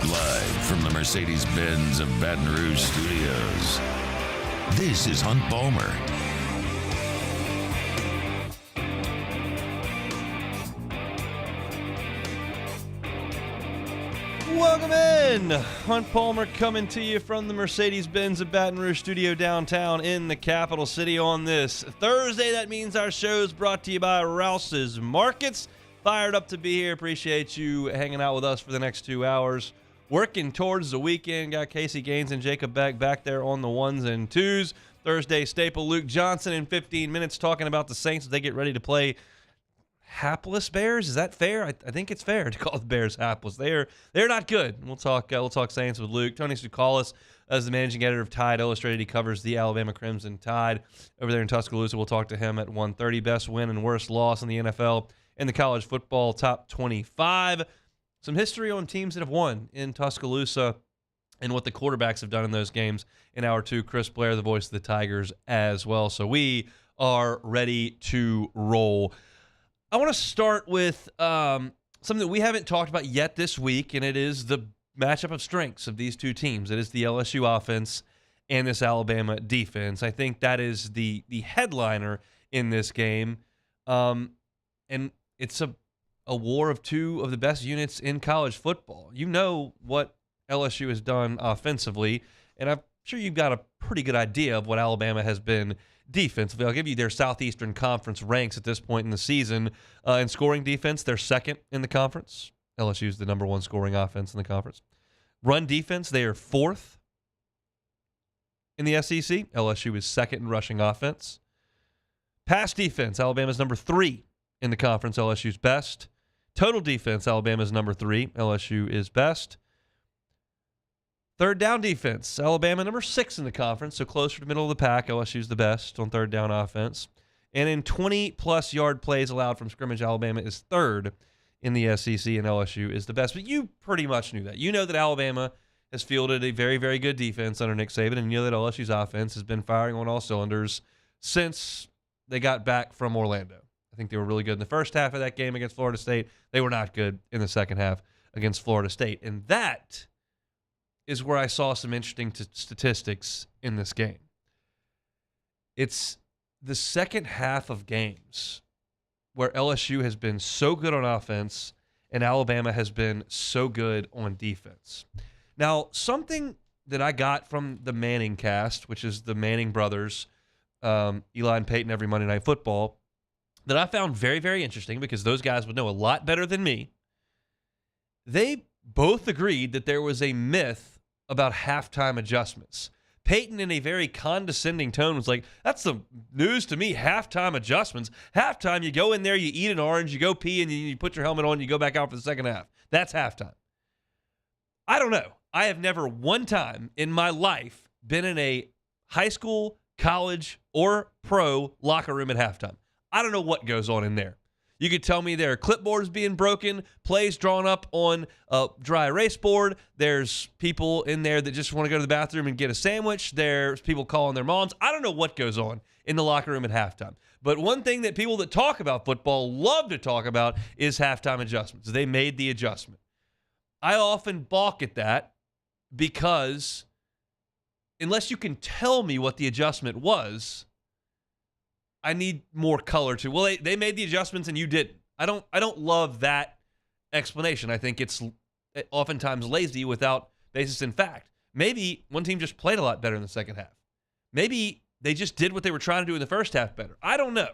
Live from the Mercedes-Benz of Baton Rouge studios, this is Hunt Balmer. Welcome in. Hunt Palmer coming to you from the Mercedes-Benz of Baton Rouge studio downtown in the capital city on this Thursday. That means our show is brought to you by Rouse's Markets. Fired up to be here. Appreciate you hanging out with us for the next 2 hours. Working towards the weekend. Got Casey Gaines and Jacob Beck back there on the ones and twos. Thursday staple Luke Johnson in 15 minutes talking about the Saints as they get ready to play hapless Bears. Is that fair? I think it's fair to call the Bears hapless. They're not good. We'll talk Saints with Luke. Tony Stucis, as the managing editor of Tide Illustrated, he covers the Alabama Crimson Tide over there in Tuscaloosa. We'll talk to him at 1:30. Best win and worst loss in the NFL in the college football top 25. Some history on teams that have won in Tuscaloosa and what the quarterbacks have done in those games in hour two. Chris Blair, the voice of the Tigers, as well. So we are ready to roll. I want to start with something that we haven't talked about yet this week, and it is the matchup of strengths of these two teams. It is the LSU offense and this Alabama defense. I think that is the headliner in this game, and it's a war of two of the best units in college football. You know what LSU has done offensively, and I'm sure you've got a pretty good idea of what Alabama has been defensively. I'll give you their Southeastern Conference ranks at this point in the season. In scoring defense, they're second in the conference. LSU is the number one scoring offense in the conference. Run defense, they are fourth in the SEC. LSU is second in rushing offense. Pass defense, Alabama's number 3 in the conference. LSU's best. Total defense, Alabama's number 3. LSU is best. Third down defense, Alabama number 6 in the conference, so closer to middle of the pack. LSU's the best on third down offense. And in 20-plus yard plays allowed from scrimmage, Alabama is third in the SEC, and LSU is the best. But you pretty much knew that. You know that Alabama has fielded a very, very good defense under Nick Saban, and you know that LSU's offense has been firing on all cylinders since they got back from Orlando. I think they were really good in the first half of that game against Florida State. They were not good in the second half against Florida State. And that is where I saw some interesting statistics in this game. It's the second half of games where LSU has been so good on offense and Alabama has been so good on defense. Now, something that I got from the Manning cast, which is the Manning brothers, Eli and Peyton every Monday Night Football, that I found very, very interesting because those guys would know a lot better than me. They both agreed that there was a myth about halftime adjustments. Peyton, in a very condescending tone, was like, that's the news to me, halftime adjustments. Halftime, you go in there, you eat an orange, you go pee, and you put your helmet on, and you go back out for the second half. That's halftime. I don't know. I have never one time in my life been in a high school, college, or pro locker room at halftime. I don't know what goes on in there. You could tell me there are clipboards being broken, plays drawn up on a dry erase board. There's people in there that just want to go to the bathroom and get a sandwich. There's people calling their moms. I don't know what goes on in the locker room at halftime. But one thing that people that talk about football love to talk about is halftime adjustments. They made the adjustment. I often balk at that because unless you can tell me what the adjustment was, I need more color to. Well, they made the adjustments and you didn't. I don't love that explanation. I think it's oftentimes lazy without basis in fact. Maybe one team just played a lot better in the second half. Maybe they just did what they were trying to do in the first half better. I don't know.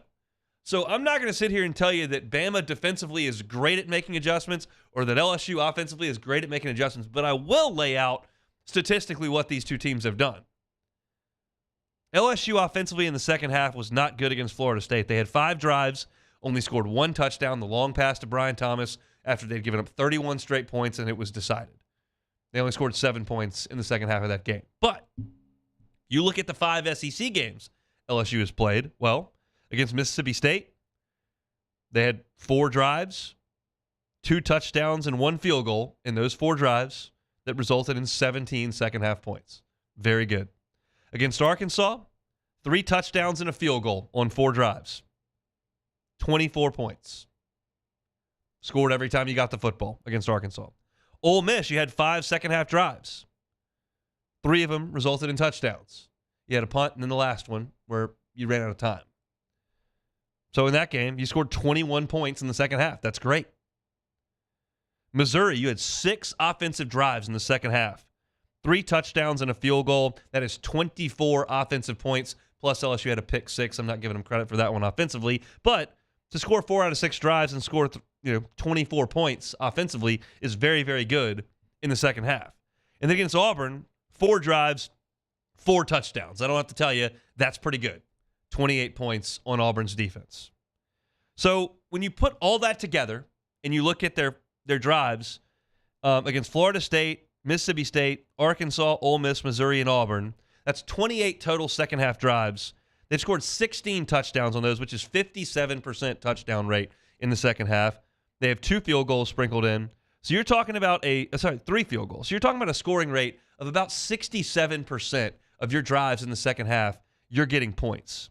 So I'm not going to sit here and tell you that Bama defensively is great at making adjustments or that LSU offensively is great at making adjustments, but I will lay out statistically what these two teams have done. LSU offensively in the second half was not good against Florida State. They had 5 drives, only scored 1 touchdown, the long pass to Brian Thomas after they'd given up 31 straight points, and it was decided. They only scored 7 points in the second half of that game. But you look at the 5 SEC games LSU has played. Well, against Mississippi State, they had 4 drives, 2 touchdowns, and 1 field goal in those 4 drives that resulted in 17 second-half points. Very good. Against Arkansas, 3 touchdowns and a field goal on 4 drives. 24 points. Scored every time you got the football against Arkansas. Ole Miss, you had 5 second-half drives. 3 of them resulted in touchdowns. You had a punt and then the last one where you ran out of time. So in that game, you scored 21 points in the second half. That's great. Missouri, you had 6 offensive drives in the second half. 3 touchdowns and a field goal. That is 24 offensive points, plus LSU had a pick 6. I'm not giving them credit for that one offensively. But to score 4 out of 6 drives and score 24 points offensively is very, very good in the second half. And then against Auburn, 4 drives, 4 touchdowns. I don't have to tell you, that's pretty good. 28 points on Auburn's defense. So when you put all that together and you look at their drives against Florida State, Mississippi State, Arkansas, Ole Miss, Missouri, and Auburn, that's 28 total second-half drives. They've scored 16 touchdowns on those, which is 57% touchdown rate in the second half. They have 2 field goals sprinkled in. So you're talking about 3 field goals. So you're talking about a scoring rate of about 67% of your drives in the second half, you're getting points.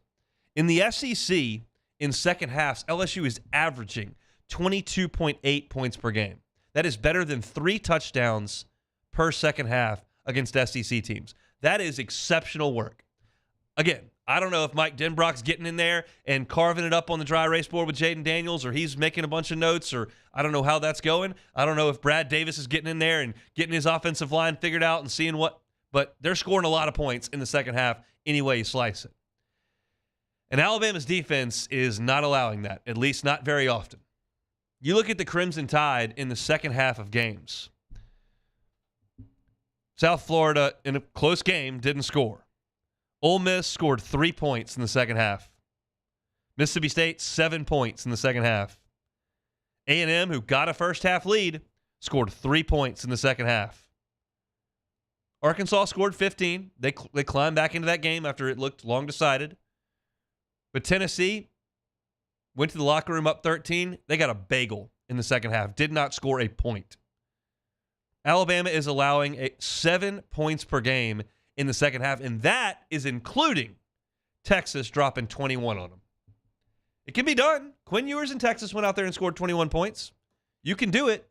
In the SEC, in second halves, LSU is averaging 22.8 points per game. That is better than 3 touchdowns per second half against SEC teams. That is exceptional work. Again, I don't know if Mike Denbrock's getting in there and carving it up on the dry erase board with Jaden Daniels, or he's making a bunch of notes, or I don't know how that's going. I don't know if Brad Davis is getting in there and getting his offensive line figured out and seeing what, but they're scoring a lot of points in the second half any way you slice it. And Alabama's defense is not allowing that, at least not very often. You look at the Crimson Tide in the second half of games. South Florida, in a close game, didn't score. Ole Miss scored 3 points in the second half. Mississippi State, 7 points in the second half. A&M, who got a first-half lead, scored 3 points in the second half. Arkansas scored 15. They climbed back into that game after it looked long decided. But Tennessee went to the locker room up 13. They got a bagel in the second half. Did not score a point. Alabama is allowing 7 points per game in the second half, and that is including Texas dropping 21 on them. It can be done. Quinn Ewers in Texas went out there and scored 21 points. You can do it.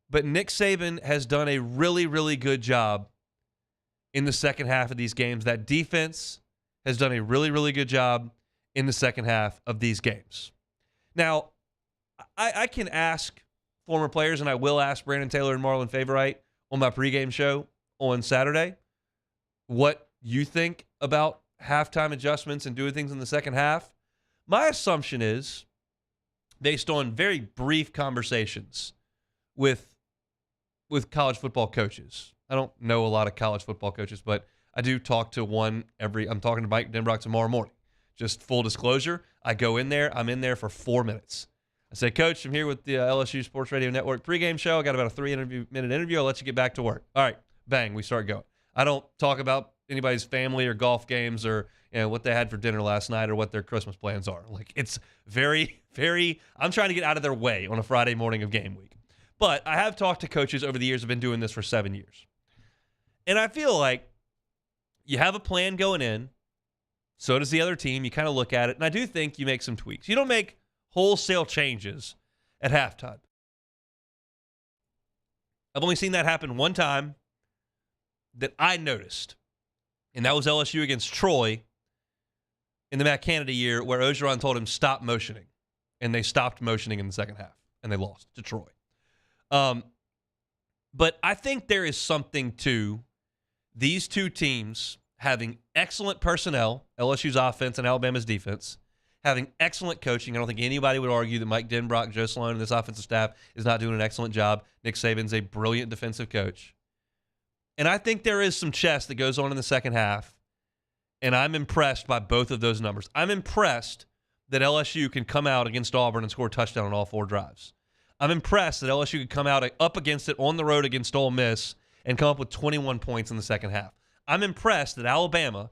But Nick Saban has done a really, really good job in the second half of these games. That defense has done a really, really good job in the second half of these games. Now, I can ask former players, and I will ask Brandon Taylor and Marlon Favorite on my pregame show on Saturday what you think about halftime adjustments and doing things in the second half. My assumption is, based on very brief conversations with college football coaches. I don't know a lot of college football coaches, but I do talk to one I'm talking to Mike Denbrock tomorrow morning. Just full disclosure, I go in there. I'm in there for 4 minutes. I say, Coach, I'm here with the LSU Sports Radio Network pregame show. I got about a 3-minute interview. I'll let you get back to work. All right, bang, we start going. I don't talk about anybody's family or golf games or what they had for dinner last night or what their Christmas plans are. Like, it's very, very, I'm trying to get out of their way on a Friday morning of game week. But I have talked to coaches over the years. I've been doing this for 7 years. And I feel like you have a plan going in. So does the other team. You kind of look at it. And I do think you make some tweaks. You don't make wholesale changes at halftime. I've only seen that happen one time that I noticed. And that was LSU against Troy in the Matt Canada year, where Ogeron told him stop motioning. And they stopped motioning in the second half. And they lost to Troy. But I think there is something to these two teams having excellent personnel, LSU's offense and Alabama's defense, having excellent coaching. I don't think anybody would argue that Mike Denbrock, Joe Sloan, and this offensive staff is not doing an excellent job. Nick Saban's a brilliant defensive coach. And I think there is some chess that goes on in the second half, and I'm impressed by both of those numbers. I'm impressed that LSU can come out against Auburn and score a touchdown on all 4 drives. I'm impressed that LSU could come out up against it on the road against Ole Miss and come up with 21 points in the second half. I'm impressed that Alabama,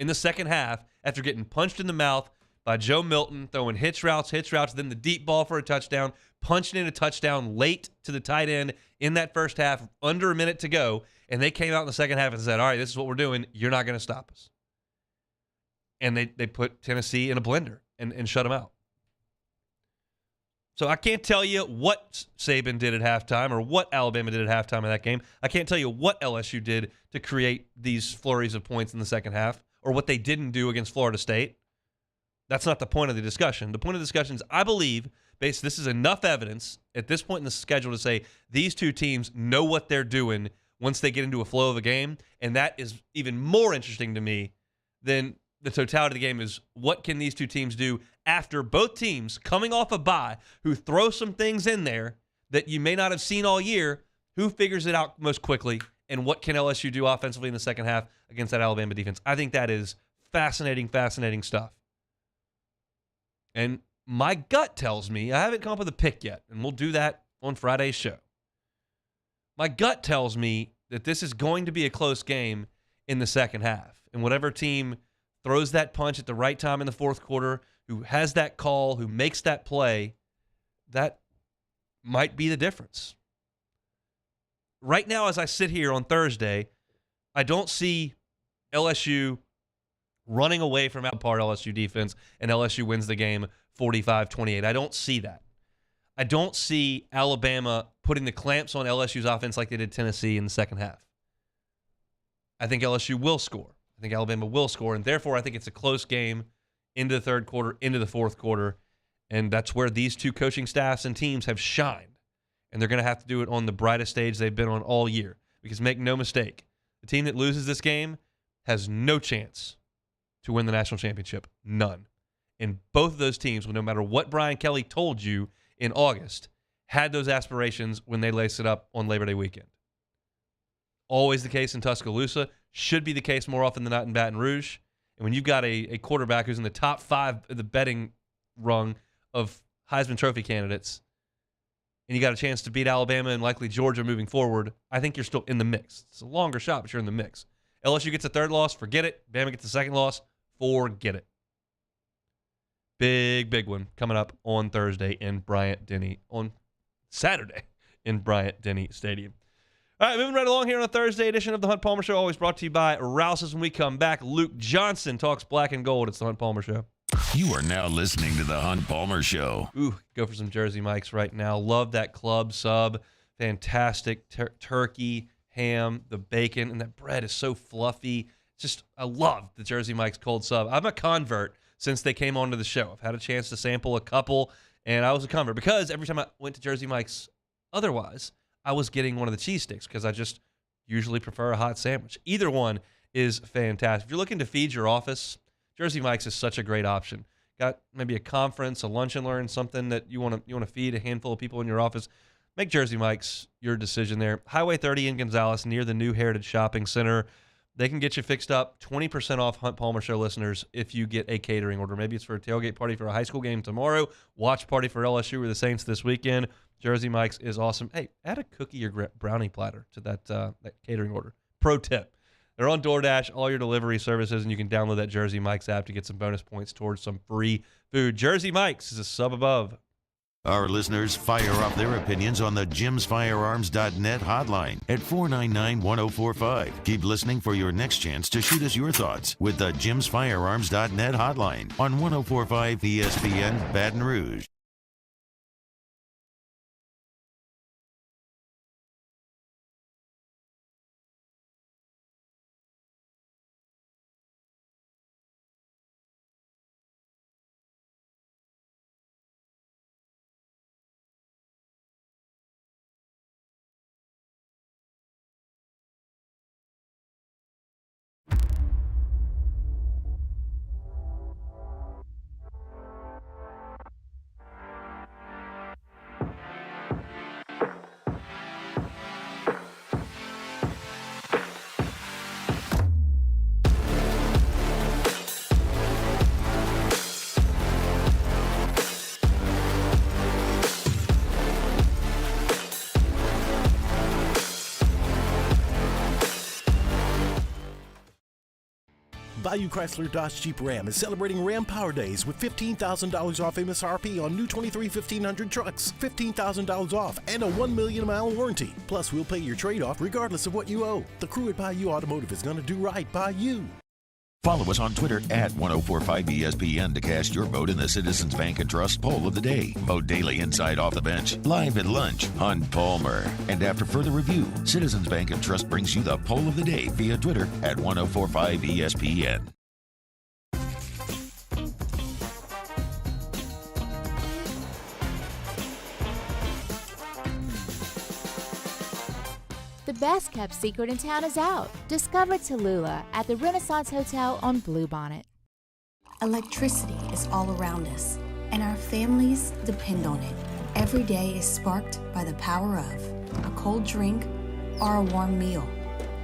in the second half, after getting punched in the mouth by Joe Milton, throwing hitch routes, then the deep ball for a touchdown, punching in a touchdown late to the tight end in that first half, under a minute to go, and they came out in the second half and said, all right, this is what we're doing. You're not going to stop us. And they put Tennessee in a blender and shut them out. So I can't tell you what Saban did at halftime or what Alabama did at halftime of that game. I can't tell you what LSU did to create these flurries of points in the second half or what they didn't do against Florida State. That's not the point of the discussion. The point of the discussion is, I believe, this is enough evidence at this point in the schedule to say these two teams know what they're doing once they get into a flow of a game, and that is even more interesting to me than the totality of the game is what can these two teams do after both teams coming off a bye who throw some things in there that you may not have seen all year, who figures it out most quickly, and what can LSU do offensively in the second half against that Alabama defense. I think that is fascinating stuff. And my gut tells me, I haven't come up with a pick yet, and we'll do that on Friday's show. My gut tells me that this is going to be a close game in the second half. And whatever team throws that punch at the right time in the fourth quarter, who has that call, who makes that play, that might be the difference. Right now, as I sit here on Thursday, I don't see LSU running away from outpar LSU defense and LSU wins the game 45-28. I don't see that. I don't see Alabama putting the clamps on LSU's offense like they did Tennessee in the second half. I think LSU will score. I think Alabama will score, and therefore I think it's a close game into the third quarter, into the fourth quarter, and that's where these two coaching staffs and teams have shined, and they're going to have to do it on the brightest stage they've been on all year, because make no mistake, the team that loses this game has no chance to win the national championship. None. And both of those teams, no matter what Brian Kelly told you in August, had those aspirations when they laced it up on Labor Day weekend. Always the case in Tuscaloosa, should be the case more often than not in Baton Rouge. And when you've got a quarterback who's in the top 5 of the betting rung of Heisman Trophy candidates, and you got a chance to beat Alabama and likely Georgia moving forward, I think you're still in the mix. It's a longer shot, but you're in the mix. LSU gets a third loss, forget it. Bama gets a second loss, forget it. Big one coming up on Thursday in Bryant-Denny, on Saturday in Bryant-Denny Stadium. All right, moving right along here on a Thursday edition of the Hunt Palmer Show, always brought to you by Rouse's. When we come back, Luke Johnson talks black and gold. It's the Hunt Palmer Show. You are now listening to the Hunt Palmer Show. Ooh, go for some Jersey Mike's right now. Love that club sub. Fantastic turkey, ham, the bacon, and that bread is so fluffy. Just, I love the Jersey Mike's cold sub. I'm a convert since they came onto the show. I've had a chance to sample a couple, and I was a convert because every time I went to Jersey Mike's otherwise, I was getting one of the cheese sticks because I just usually prefer a hot sandwich. Either one is fantastic. If you're looking to feed your office, Jersey Mike's is such a great option. Got maybe a conference, a lunch and learn, something that you want to feed a handful of people in your office. Make Jersey Mike's your decision there. Highway 30 in Gonzales near the new Heritage Shopping Center. They can get you fixed up, 20% off Hunt Palmer Show listeners if you get a catering order. Maybe it's for a tailgate party for a high school game tomorrow, watch party for LSU or the Saints this weekend. Jersey Mike's is awesome. Hey, add a cookie or brownie platter to that catering order. Pro tip. They're on DoorDash, all your delivery services, and you can download that Jersey Mike's app to get some bonus points towards some free food. Jersey Mike's is a sub above. Our listeners fire off their opinions on the jimsfirearms.net hotline at 499-1045. Keep listening for your next chance to shoot us your thoughts with the jimsfirearms.net hotline on 1045 ESPN Baton Rouge. Bayou Chrysler Dodge Jeep Ram is celebrating Ram Power Days with $15,000 off MSRP on new 23 1500 trucks, $15,000 off, and a 1 million mile warranty. Plus, we'll pay your trade-off regardless of what you owe. The crew at Bayou Automotive is going to do right by you. Follow us on Twitter at 1045ESPN to cast your vote in the Citizens Bank and Trust Poll of the Day. Vote daily inside Off the Bench, live at lunch, Hunt Palmer. And after further review, Citizens Bank and Trust brings you the Poll of the Day via Twitter at 1045ESPN. The best kept secret in town is out. Discover Tallulah at the Renaissance Hotel on Bluebonnet. Electricity is all around us, and our families depend on it. Every day is sparked by the power of a cold drink or a warm meal,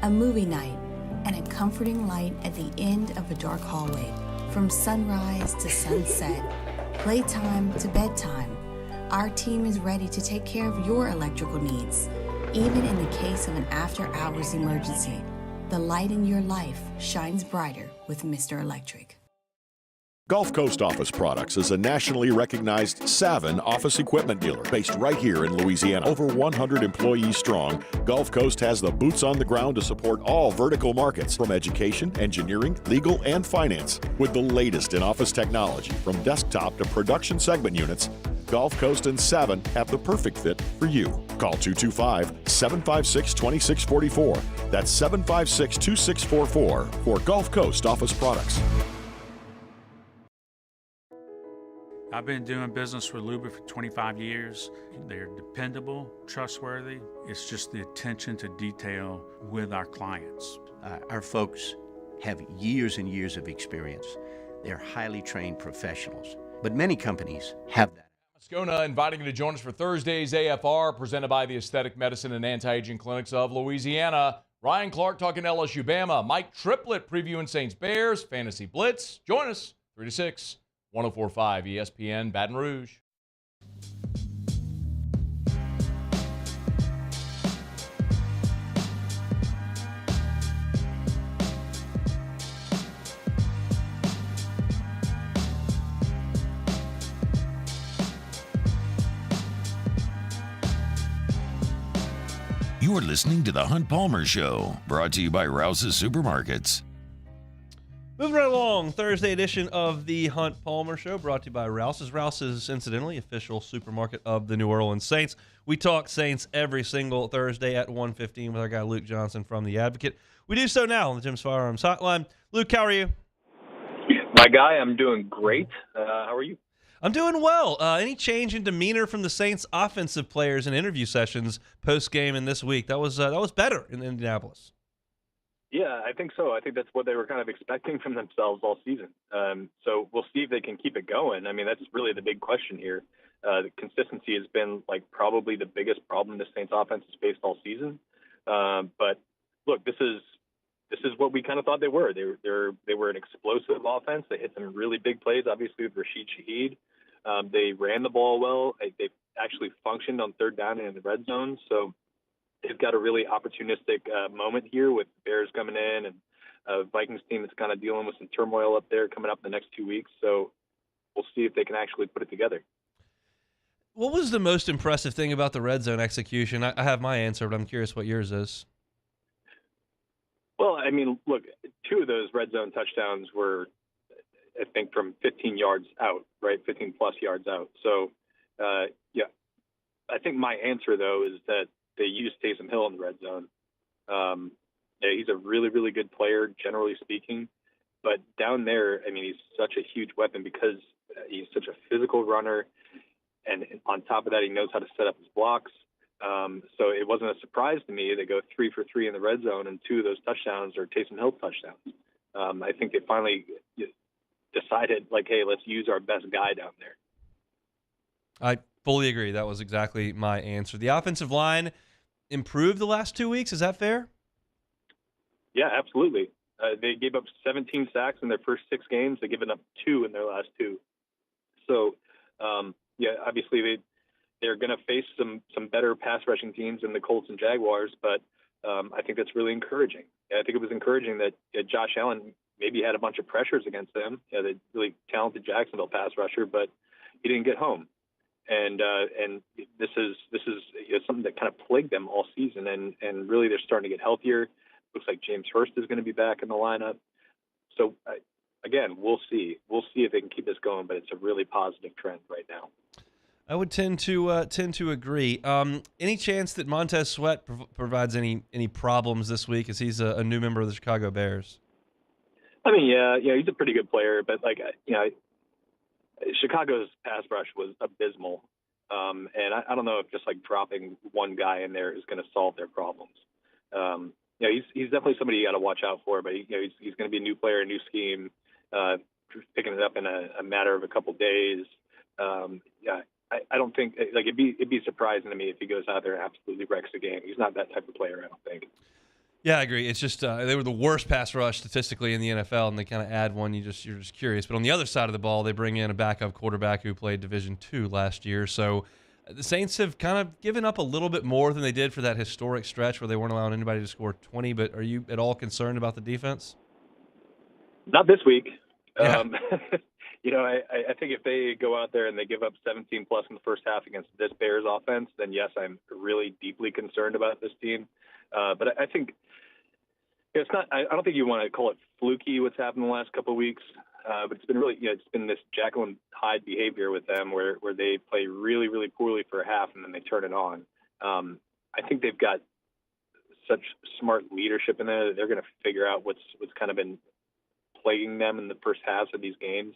a movie night, and a comforting light at the end of a dark hallway. From sunrise to sunset, playtime to bedtime, our team is ready to take care of your electrical needs. Even in the case of an after-hours emergency, the light in your life shines brighter with Mr. Electric. Gulf Coast Office Products is a nationally recognized Savin office equipment dealer based right here in Louisiana. Over 100 employees strong, Gulf Coast has the boots on the ground to support all vertical markets, from education, engineering, legal, and finance. With the latest in office technology, from desktop to production segment units, Gulf Coast and Savin have the perfect fit for you. Call 225-756-2644. That's 756-2644 for Gulf Coast Office Products. I've been doing business with Luba for 25 years. They're dependable, trustworthy. It's just the attention to detail with our clients. Our folks have years and years of experience. They're highly trained professionals, but many companies have that. Moscona inviting you to join us for Thursday's AFR, presented by the Aesthetic Medicine and Anti-Aging Clinics of Louisiana. Ryan Clark talking LSU Bama. Mike Triplett previewing Saints Bears. Fantasy Blitz. Join us 3 to 6, 104.5 ESPN Baton Rouge. You're listening to The Hunt Palmer Show, brought to you by Rouse's Supermarkets. Moving right along, Thursday edition of the Hunt Palmer Show, brought to you by Rouse's. Rouse's, incidentally, official supermarket of the New Orleans Saints. We talk Saints every single Thursday at 1:15 with our guy Luke Johnson from The Advocate. We do so now on the Jim's Firearms Hotline. Luke, how are you? My guy, I'm doing great. How are you? I'm doing well. Any change in demeanor from the Saints' offensive players in interview sessions post-game and this week? That was better in Indianapolis. Yeah, I think so. I think that's what they were kind of expecting from themselves all season. So we'll see if they can keep it going. I mean, that's really the big question here. The consistency has been probably the biggest problem the Saints offense has faced all season. But look, this is what we kind of thought they were. They were an explosive offense. They hit some really big plays, obviously with Rashid Shaheed. They ran the ball well. They actually functioned on third down and in the red zone. So they've got a really opportunistic moment here with the Bears coming in and a Vikings team that's kind of dealing with some turmoil up there coming up in the next 2 weeks. So we'll see if they can actually put it together. What was the most impressive thing about the red zone execution? I have my answer, but I'm curious what yours is. Well, I mean, look, 2 of those red zone touchdowns were, I think, from 15 yards out, right? 15-plus yards out. So, yeah, I think my answer, though, is that they used Taysom Hill in the red zone. Yeah, he's a really, really good player, generally speaking. But down there, I mean, he's such a huge weapon because he's such a physical runner. And on top of that, he knows how to set up his blocks. So it wasn't a surprise to me. They go 3 for 3 in the red zone, and 2 of those touchdowns are Taysom Hill touchdowns. I think they finally decided, hey, let's use our best guy down there. I fully agree. That was exactly my answer. The offensive line improved the last 2 weeks. Is that fair? Yeah, absolutely. They gave up 17 sacks in their first 6 games. They've given up 2 in their last 2. So, yeah, obviously they're going to face some better pass rushing teams than the Colts and Jaguars, but I think that's really encouraging. I think it was encouraging that Josh Allen maybe had a bunch of pressures against them. The really talented Jacksonville pass rusher, but he didn't get home. And this is something that kind of plagued them all season, and really they're starting to get healthier. Looks like James Hurst is going to be back in the lineup. So again, we'll see. We'll see if they can keep this going, but it's a really positive trend right now. I would tend to agree. Any chance that Montez Sweat provides any problems this week, as he's a new member of the Chicago Bears? I mean, yeah, he's a pretty good player, but Chicago's pass rush was abysmal, and I don't know if just like dropping one guy in there is going to solve their problems. He's definitely somebody you got to watch out for, but he's going to be a new player, a new scheme, picking it up in a matter of a couple days. I don't think it'd be surprising to me if he goes out there and absolutely wrecks the game. He's not that type of player, I don't think. Yeah, I agree. It's just they were the worst pass rush statistically in the NFL, and they kind of add one. You're just curious. But on the other side of the ball, they bring in a backup quarterback who played Division II last year. So the Saints have kind of given up a little bit more than they did for that historic stretch where they weren't allowing anybody to score 20. But are you at all concerned about the defense? Not this week. Yeah. I think if they go out there and they give up 17 plus in the first half against this Bears offense, then yes, I'm really deeply concerned about this team. But I think it's not. I don't think you want to call it fluky what's happened the last couple of weeks. But it's been really, it's been this Jekyll and Hyde behavior with them where they play really, really poorly for a half and then they turn it on. I think they've got such smart leadership in there that they're going to figure out what's kind of been plaguing them in the first halves of these games.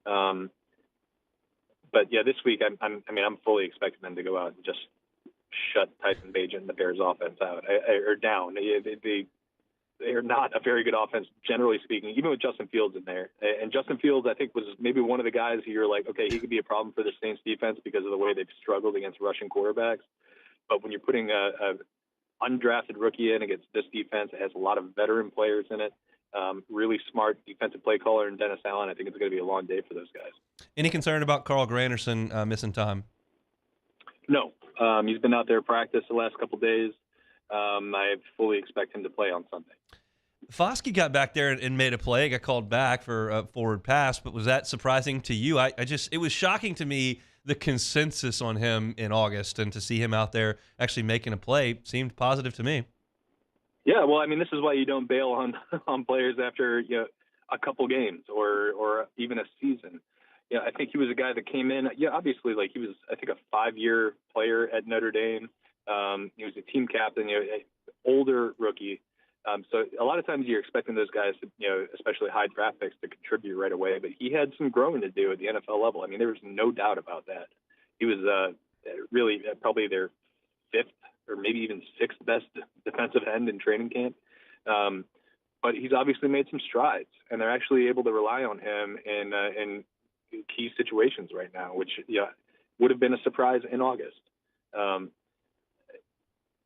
But yeah, this week I'm fully expecting them to go out and just shut Tyson Bagent and the Bears offense out or down. They are not a very good offense, generally speaking, even with Justin Fields in there. And Justin Fields, I think, was maybe one of the guys who you're like, okay, he could be a problem for the Saints defense because of the way they've struggled against rushing quarterbacks. But when you're putting a undrafted rookie in against this defense, it has a lot of veteran players in it. Really smart defensive play caller in Dennis Allen. I think it's going to be a long day for those guys. Any concern about Carl Granderson missing time? No. He's been out there practice the last couple of days. I fully expect him to play on Sunday. Foskey got back there and made a play, got called back for a forward pass, but was that surprising to you? It was shocking to me, the consensus on him in August, and to see him out there actually making a play seemed positive to me. Yeah, well, I mean, this is why you don't bail on players after a couple games or even a season. Yeah, I think he was a guy that came in. Yeah, obviously, he was, I think, a 5-year player at Notre Dame. He was a team captain, older rookie. So a lot of times you're expecting those guys to, especially high draft picks, to contribute right away. But he had some growing to do at the NFL level. I mean, there was no doubt about that. He was really probably their 5th or maybe even 6th best defensive end in training camp. But he's obviously made some strides, and they're actually able to rely on him in key situations right now, which would have been a surprise in August.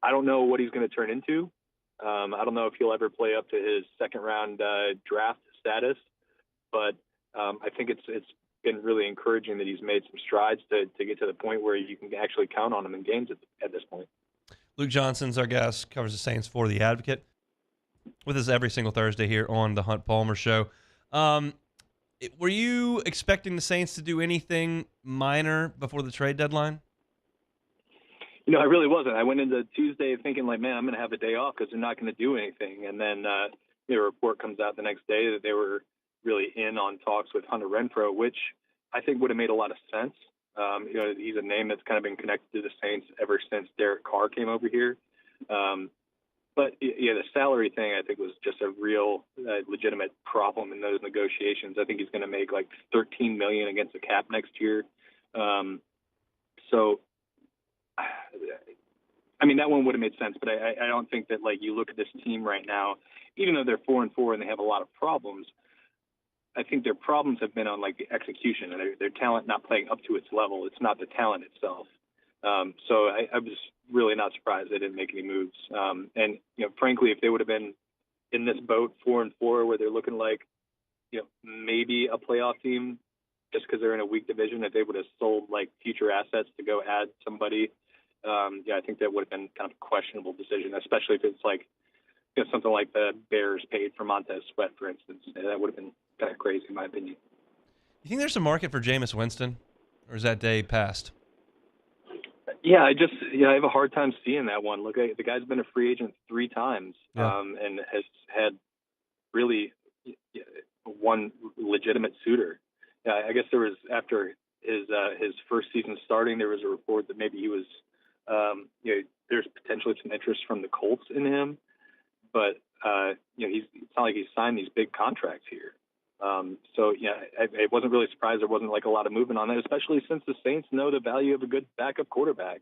I don't know what he's going to turn into. I don't know if he'll ever play up to his second-round draft status, but I think it's been really encouraging that he's made some strides to get to the point where you can actually count on him in games at this point. Luke Johnson's our guest, covers the Saints for The Advocate, with us every single Thursday here on the Hunt Palmer Show. Were you expecting the Saints to do anything minor before the trade deadline? I really wasn't. I went into Tuesday thinking man, I'm going to have a day off because they're not going to do anything. And then the report comes out the next day that they were really in on talks with Hunter Renfrow, which I think would have made a lot of sense. He's a name that's kind of been connected to the Saints ever since Derek Carr came over here. But the salary thing, I think, was just a real legitimate problem in those negotiations. I think he's going to make $13 million against the cap next year. So, I mean, that one would have made sense, but I don't think that you look at this team right now, even though they're 4-4 and they have a lot of problems, I think their problems have been on the execution and their talent not playing up to its level. It's not the talent itself. So I was really not surprised they didn't make any moves. And frankly, if they would have been in this boat 4-4 where they're looking maybe a playoff team, just because they're in a weak division, if they would have sold future assets to go add somebody, I think that would have been kind of a questionable decision, especially if it's something like the Bears paid for Montez Sweat, for instance. That would have been kind of crazy, in my opinion. You think there's a market for Jameis Winston, or is that day past? Yeah, I have a hard time seeing that one. Look, the guy's been a free agent 3 times, and has had really one legitimate suitor. I guess there was, after his first season starting, there was a report that maybe he was, there's potentially some interest from the Colts in him, but it's not like he's signed these big contracts here. So I wasn't really surprised there wasn't like a lot of movement on that, especially since the Saints know the value of a good backup quarterback.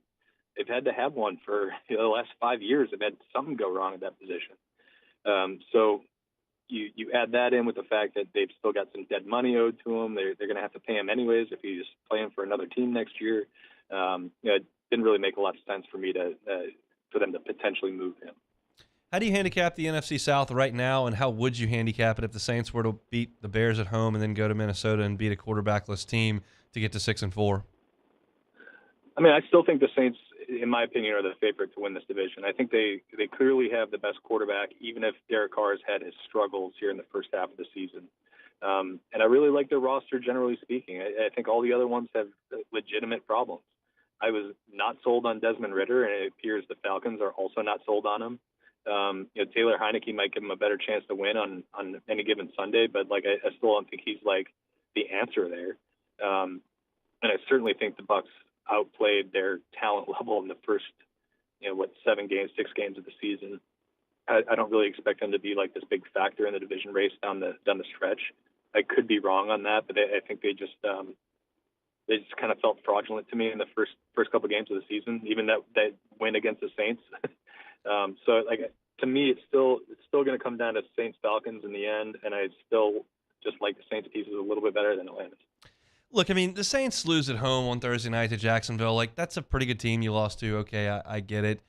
They've had to have one for the last 5 years. They've had something go wrong at that position. So you add that in with the fact that they've still got some dead money owed to him. They're going to have to pay him anyways if he's playing for another team next year. It didn't really make a lot of sense for me for them to potentially move him. How do you handicap the NFC South right now, and how would you handicap it if the Saints were to beat the Bears at home and then go to Minnesota and beat a quarterbackless team to get to 6-4? I mean, I still think the Saints, in my opinion, are the favorite to win this division. I think they clearly have the best quarterback, even if Derek Carr has had his struggles here in the first half of the season. And I really like their roster, generally speaking. I think all the other ones have legitimate problems. I was not sold on Desmond Ridder, and it appears the Falcons are also not sold on him. Taylor Heineke might give him a better chance to win on any given Sunday, but I still don't think he's like the answer there. And I certainly think the Bucs outplayed their talent level in the first, 6 games of the season. I don't really expect them to be like this big factor in the division race down the stretch. I could be wrong on that, but I think they just kind of felt fraudulent to me in the first couple of games of the season, even that win against the Saints. So to me, it's still going to come down to Saints Falcons in the end, and I still just like the Saints pieces a little bit better than Atlanta's. Look, I mean, the Saints lose at home on Thursday night to Jacksonville. That's a pretty good team you lost to. Okay, I get it.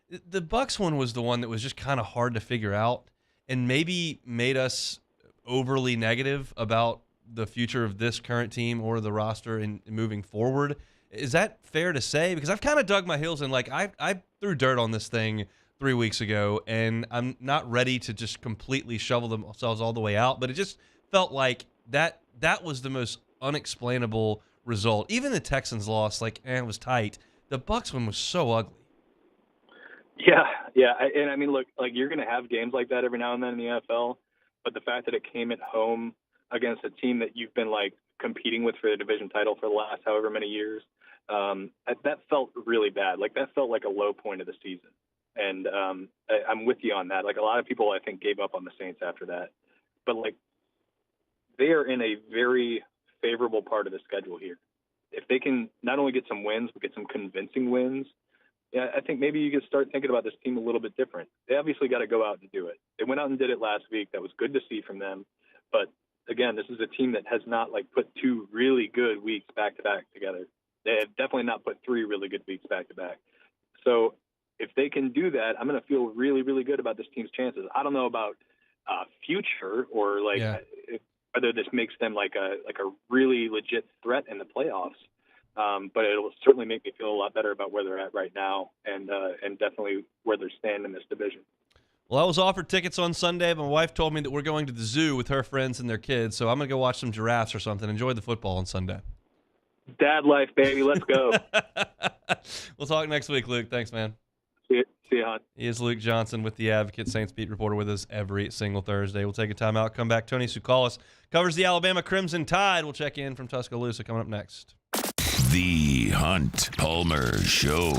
The Bucs one was the one that was just kind of hard to figure out, and maybe made us overly negative about the future of this current team or the roster in moving forward. Is that fair to say? Because I've kind of dug my heels in. I threw dirt on this thing 3 weeks ago, and I'm not ready to just completely shovel themselves all the way out, but it just felt like that was the most unexplainable result. Even the Texans loss, it was tight. The Bucs one was so ugly. Yeah. And I mean, look, you're going to have games like that every now and then in the NFL, but the fact that it came at home against a team that you've been competing with for the division title for the last however many years, that felt really bad. That felt like a low point of the season. And I'm with you on that. A lot of people, I think, gave up on the Saints after that. But, they are in a very favorable part of the schedule here. If they can not only get some wins, but get some convincing wins, I think maybe you could start thinking about this team a little bit different. They obviously got to go out and do it. They went out and did it last week. That was good to see from them. But, again, this is a team that has not, put 2 really good weeks back-to-back together. They have definitely not put 3 really good weeks back-to-back. So if they can do that, I'm going to feel really, really good about this team's chances. I don't know about future or whether this makes them like a really legit threat in the playoffs. But it'll certainly make me feel a lot better about where they're at right now and definitely where they're standing in this division. Well, I was offered tickets on Sunday. My wife told me that we're going to the zoo with her friends and their kids, so I'm going to go watch some giraffes or something. Enjoy the football on Sunday. Dad life, baby. Let's go. We'll talk next week, Luke. Thanks, man. See you, hon. He is Luke Johnson with The Advocate, Saints beat reporter with us every single Thursday. We'll take a timeout, come back. Tony Stucis covers the Alabama Crimson Tide. We'll check in from Tuscaloosa coming up next. The Hunt Palmer Show.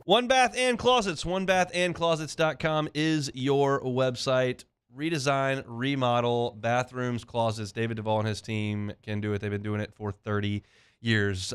One Bath and Closets. OneBathAndClosets.com is your website. Redesign, remodel, bathrooms, closets. David Duvall and his team can do it. They've been doing it for 30 years.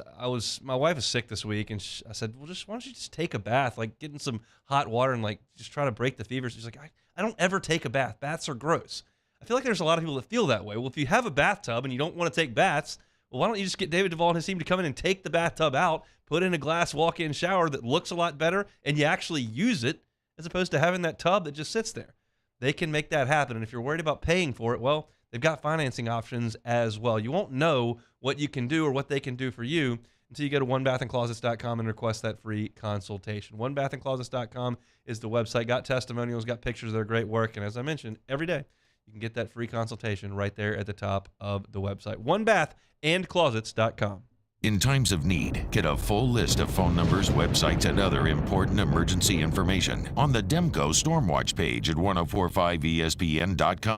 My wife is sick this week, and I said, well, why don't you just take a bath, get in some hot water and just try to break the fever. She's like, I don't ever take a bath. Baths are gross. I feel like there's a lot of people that feel that way. Well, if you have a bathtub and you don't want to take baths, well, why don't you just get David Duvall and his team to come in and take the bathtub out, put in a glass walk-in shower that looks a lot better, and you actually use it as opposed to having that tub that just sits there. They can make that happen. And if you're worried about paying for it, well, they've got financing options as well. You won't know what you can do or what they can do for you until you go to onebathandclosets.com and request that free consultation. Onebathandclosets.com is the website. Got testimonials, got pictures of their great work. And as I mentioned, every day you can get that free consultation right there at the top of the website. Onebathandclosets.com. In times of need, get a full list of phone numbers, websites, and other important emergency information on the Demco Stormwatch page at 1045ESPN.com.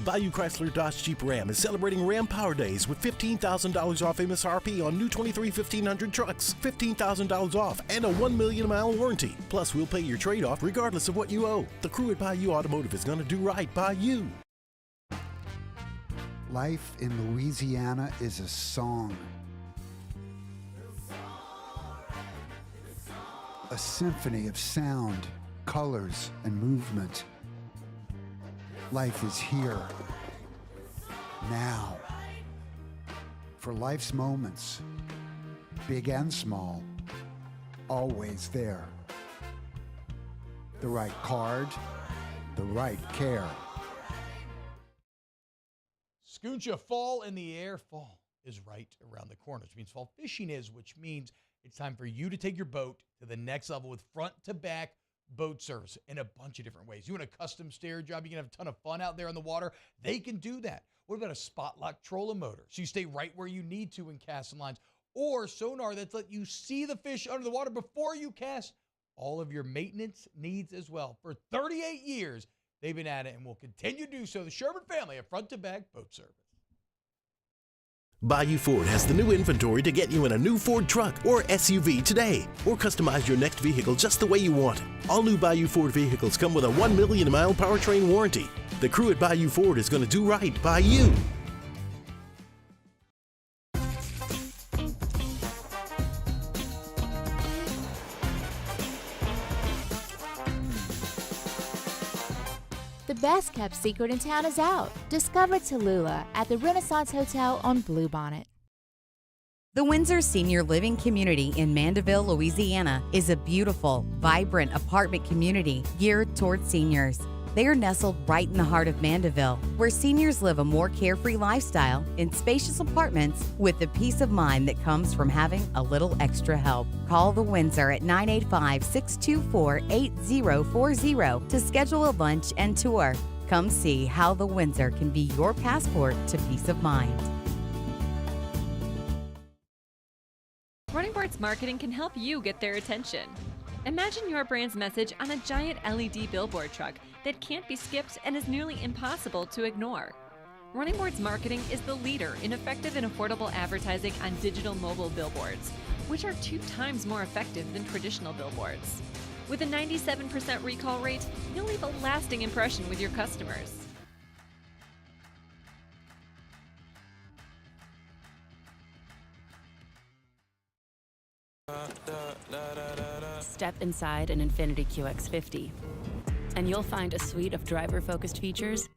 Bayou Chrysler Dodge Jeep Ram is celebrating Ram Power Days with $15,000 off MSRP on new 23 1500 trucks, $15,000 off, and a 1 million mile warranty. Plus, we'll pay your trade-off regardless of what you owe. The crew at Bayou Automotive is going to do right by you. Life in Louisiana is a song. A symphony of sound, colors, and movement. Life is here, now. For life's moments, big and small, always there. The right card, the right care. Scooncha, fall in the air. Fall is right around the corner, which means fall fishing is, which means it's time for you to take your boat to the next level with front-to-back boat service in a bunch of different ways. You want a custom stair job, you can have a ton of fun out there on the water. They can do that. What about a spot lock trolling motor? So you stay right where you need to in casting lines. Or sonar that's let you see the fish under the water before you cast. All of your maintenance needs as well. For 38 years, they've been at it and will continue to do so. The Sherman family of front-to-back boat service. Bayou Ford has the new inventory to get you in a new Ford truck or SUV today, or customize your next vehicle just the way you want it. All new Bayou Ford vehicles come with a 1 million mile powertrain warranty. The crew at Bayou Ford is going to do right by you. The best kept secret in town is out. Discover Tallulah at the Renaissance Hotel on Bluebonnet. The Windsor Senior Living Community in Mandeville, Louisiana is a beautiful, vibrant apartment community geared toward seniors. They are nestled right in the heart of Mandeville, where seniors live a more carefree lifestyle in spacious apartments with the peace of mind that comes from having a little extra help. Call the Windsor at 985-624-8040 to schedule a lunch and tour. Come see how the Windsor can be your passport to peace of mind. Running Boards Marketing can help you get their attention. Imagine your brand's message on a giant LED billboard truck that can't be skipped and is nearly impossible to ignore. Running Boards Marketing is the leader in effective and affordable advertising on digital mobile billboards, which are 2 times more effective than traditional billboards. With a 97% recall rate, you'll leave a lasting impression with your customers. Step inside an Infiniti QX50, and you'll find a suite of driver-focused features.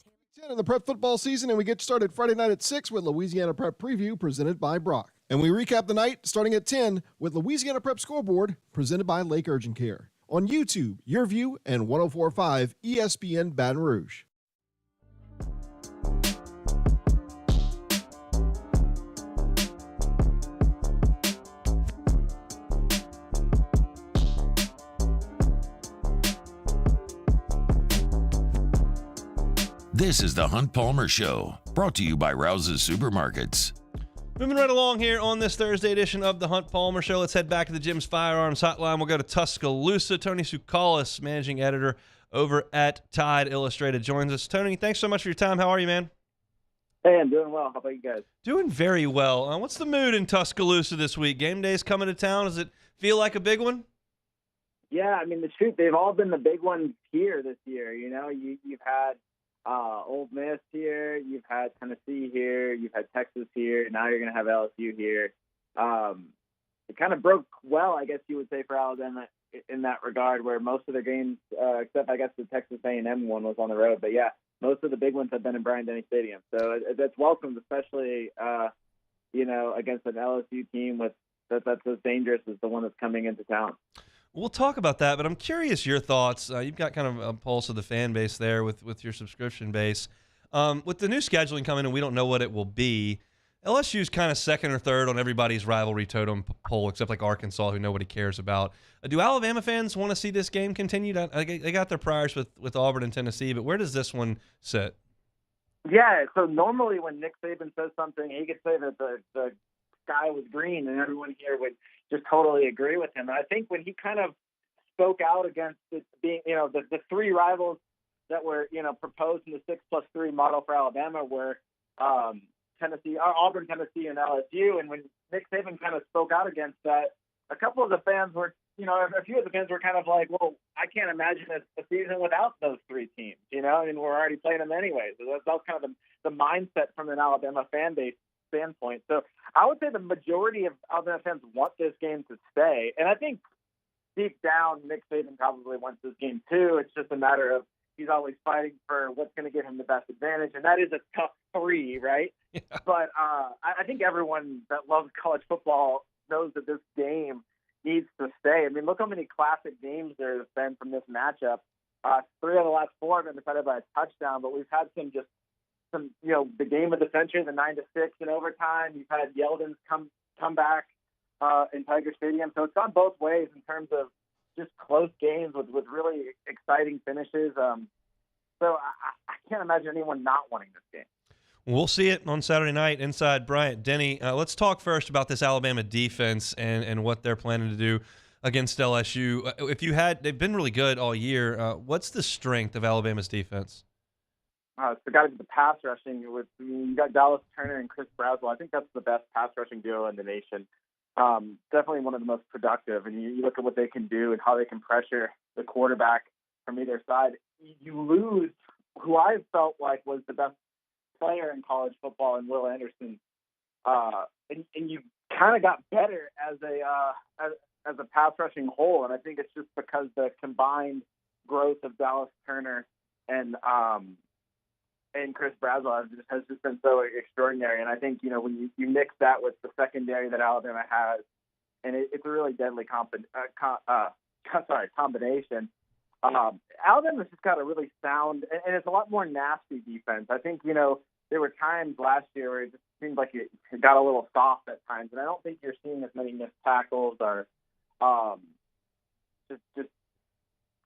10 in the prep football season, and we get started Friday night at 6 with Louisiana Prep Preview presented by Brock. And we recap the night starting at 10 with Louisiana Prep Scoreboard presented by Lake Urgent Care. On YouTube, Your View, and 104.5 ESPN Baton Rouge. This is the Hunt Palmer Show, brought to you by Rouse's Supermarkets. Moving right along here on this Thursday edition of the Hunt Palmer Show. Let's head back to the Jim's Firearms Hotline. We'll go to Tuscaloosa. Tony Stucis, managing editor over at Tide Illustrated, joins us. Tony, thanks so much for your time. How are you, man? Hey, I'm doing well. How about you guys? Doing very well. What's the mood in Tuscaloosa this week? Game day's coming to town. Does it feel like a big one? Yeah, I mean, the truth, they've all been the big ones here this year. You know, you've had Ole Miss here, you've had Tennessee here, you've had Texas here, now you're going to have LSU here. It kind of broke well, I guess you would say, for Alabama in that regard, where most of their games, except I guess the Texas A&M one was on the road. But yeah, most of the big ones have been in Bryant-Denny Stadium. So that's welcomed, especially, against an LSU team that's as dangerous as the one that's coming into town. We'll talk about that, but I'm curious your thoughts. You've got kind of a pulse of the fan base there with your subscription base. With the new scheduling coming, and we don't know what it will be, LSU's kind of second or third on everybody's rivalry totem pole, except like Arkansas, who nobody cares about. Do Alabama fans want to see this game continue? They got their priors with Auburn and Tennessee, but where does this one sit? Yeah, so normally when Nick Saban says something, he could say that the sky was green, and everyone here would just totally agree with him. And I think when he kind of spoke out against it being, the 3 rivals that were, proposed in the 6+3 model for Alabama were Auburn, Tennessee, and LSU. And when Nick Saban kind of spoke out against that, a couple of the fans were, a few of the fans were kind of like, well, I can't imagine a season without those three teams, we're already playing them anyways. So that was kind of the mindset from an Alabama fan base standpoint. So I would say the majority of Alabama fans want this game to stay. And I think deep down, Nick Saban probably wants this game too. It's just a matter of he's always fighting for what's going to give him the best advantage. And that is a tough three, right? Yeah. But I think everyone that loves college football knows that this game needs to stay. I mean, look how many classic games there have been from this matchup. 3 of the last 4 have been decided by a touchdown, but we've had some the game of the century, the 9-6 in overtime. You've had Yeldon's come back in Tiger Stadium. So it's gone both ways in terms of just close games with really exciting finishes. So I can't imagine anyone not wanting this game. We'll see it on Saturday night inside Bryant Denny. Let's talk first about this Alabama defense and what they're planning to do against LSU. They've been really good all year. What's the strength of Alabama's defense? It's got to be the pass rushing. You got Dallas Turner and Chris Braswell. I think that's the best pass rushing duo in the nation. Definitely one of the most productive. And you look at what they can do and how they can pressure the quarterback from either side. You lose who I felt like was the best player in college football in Will Anderson, and you kind of got better as a pass rushing whole. And I think it's just because the combined growth of Dallas Turner and Chris Braswell has just been so extraordinary. And I think, when you mix that with the secondary that Alabama has, and it's a really deadly combination. Alabama's just got a really sound, and it's a lot more nasty defense. I think, there were times last year where it just seemed like it got a little soft at times, and I don't think you're seeing as many missed tackles or just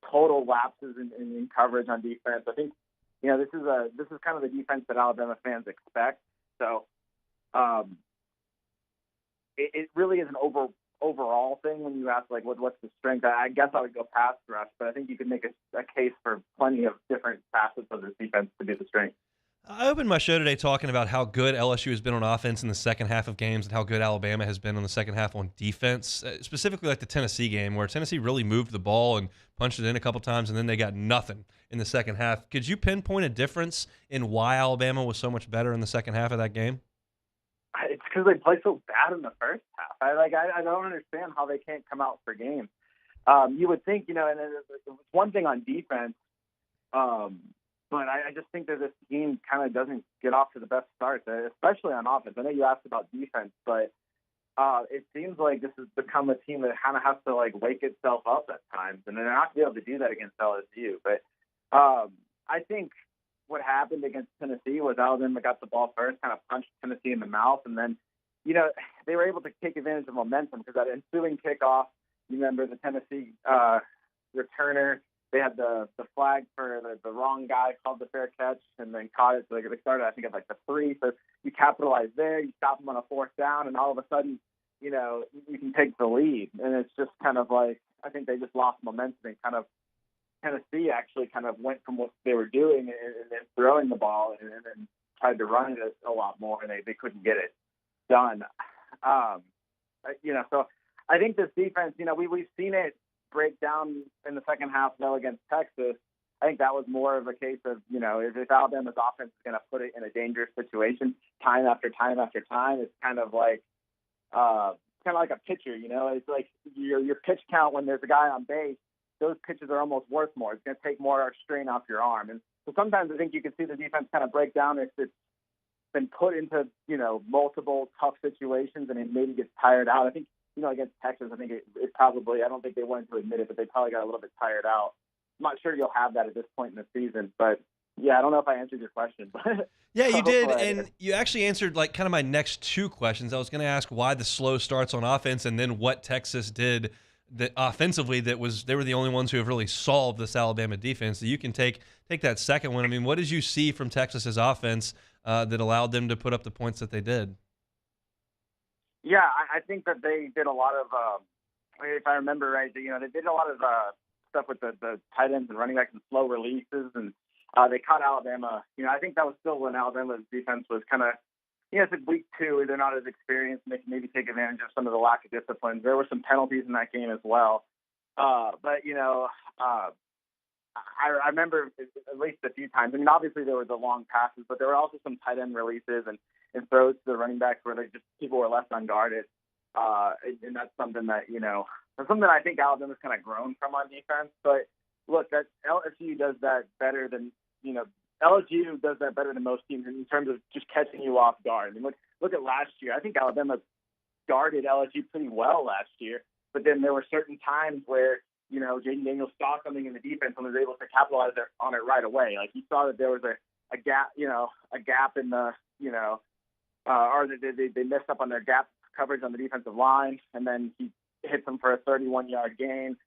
total lapses in coverage on defense. I think, this is kind of the defense that Alabama fans expect. So it really is an overall thing when you ask, like, what's the strength. I guess I would go pass rush, but I think you could make a case for plenty of different facets of this defense to be the strength. I opened my show today talking about how good LSU has been on offense in the second half of games and how good Alabama has been on the second half on defense, specifically like the Tennessee game where Tennessee really moved the ball and punched it in a couple times and then they got nothing in the second half. Could you pinpoint a difference in why Alabama was so much better in the second half of that game? It's because they played so bad in the first half. I don't understand how they can't come out for games. You would think, and it's one thing on defense, but I just think that this team kind of doesn't get off to the best start, especially on offense. I know you asked about defense, but it seems like this has become a team that kind of has to wake itself up at times, and they're not going to be able to do that against LSU. But I think what happened against Tennessee was Alabama got the ball first, kind of punched Tennessee in the mouth, and then they were able to take advantage of momentum because that ensuing kickoff, you remember the Tennessee returner. They had the flag for the wrong guy, called the fair catch, and then caught it. So they started, I think, at the 3. So you capitalize there, you stop them on a 4th down, and all of a sudden, you can take the lead. And it's just kind of like, I think they just lost momentum and kind of Tennessee actually kind of went from what they were doing and throwing the ball and then tried to run it a lot more, and they couldn't get it done. So I think this defense, we've seen it break down in the second half, though, against Texas. I think that was more of a case of, if Alabama's offense is going to put it in a dangerous situation time after time after time, it's kind of like a pitcher, it's like your pitch count when there's a guy on base, those pitches are almost worth more. It's going to take more strain off your arm. And so sometimes I think you can see the defense kind of break down if it's been put into, multiple tough situations and it maybe gets tired out. I think, against Texas, I think it probably, I don't think they wanted to admit it, but they probably got a little bit tired out. I'm not sure you'll have that at this point in the season, but yeah, I don't know if I answered your question. But yeah, you did, and you actually answered kind of my next 2 questions. I was going to ask why the slow starts on offense and then what Texas did that offensively they were the only ones who have really solved this Alabama defense. So you can take that second one. I mean, what did you see from Texas's offense that allowed them to put up the points that they did? Yeah, I think that they did a lot of, if I remember right, they did a lot of stuff with the tight ends and running backs and slow releases, and they caught Alabama. I think that was still when Alabama's defense was kind of, it's like week 2. They're not as experienced, and they can maybe take advantage of some of the lack of discipline. There were some penalties in that game as well. But I remember at least a few times. I mean, obviously there were the long passes, but there were also some tight end releases and throws to the running backs where people were left unguarded. And that's something that, that's something that I think Alabama's kind of grown from on defense. But look, that LSU does that better than, LSU does that better than most teams in terms of just catching you off guard. I mean, look at last year. I think Alabama guarded LSU pretty well last year, but then there were certain times where, Jaden Daniels saw something in the defense and was able to capitalize on it right away. Like he saw that there was a gap, a gap in the, or they messed up on their gap coverage on the defensive line, and then he hits them for a 31-yard gain.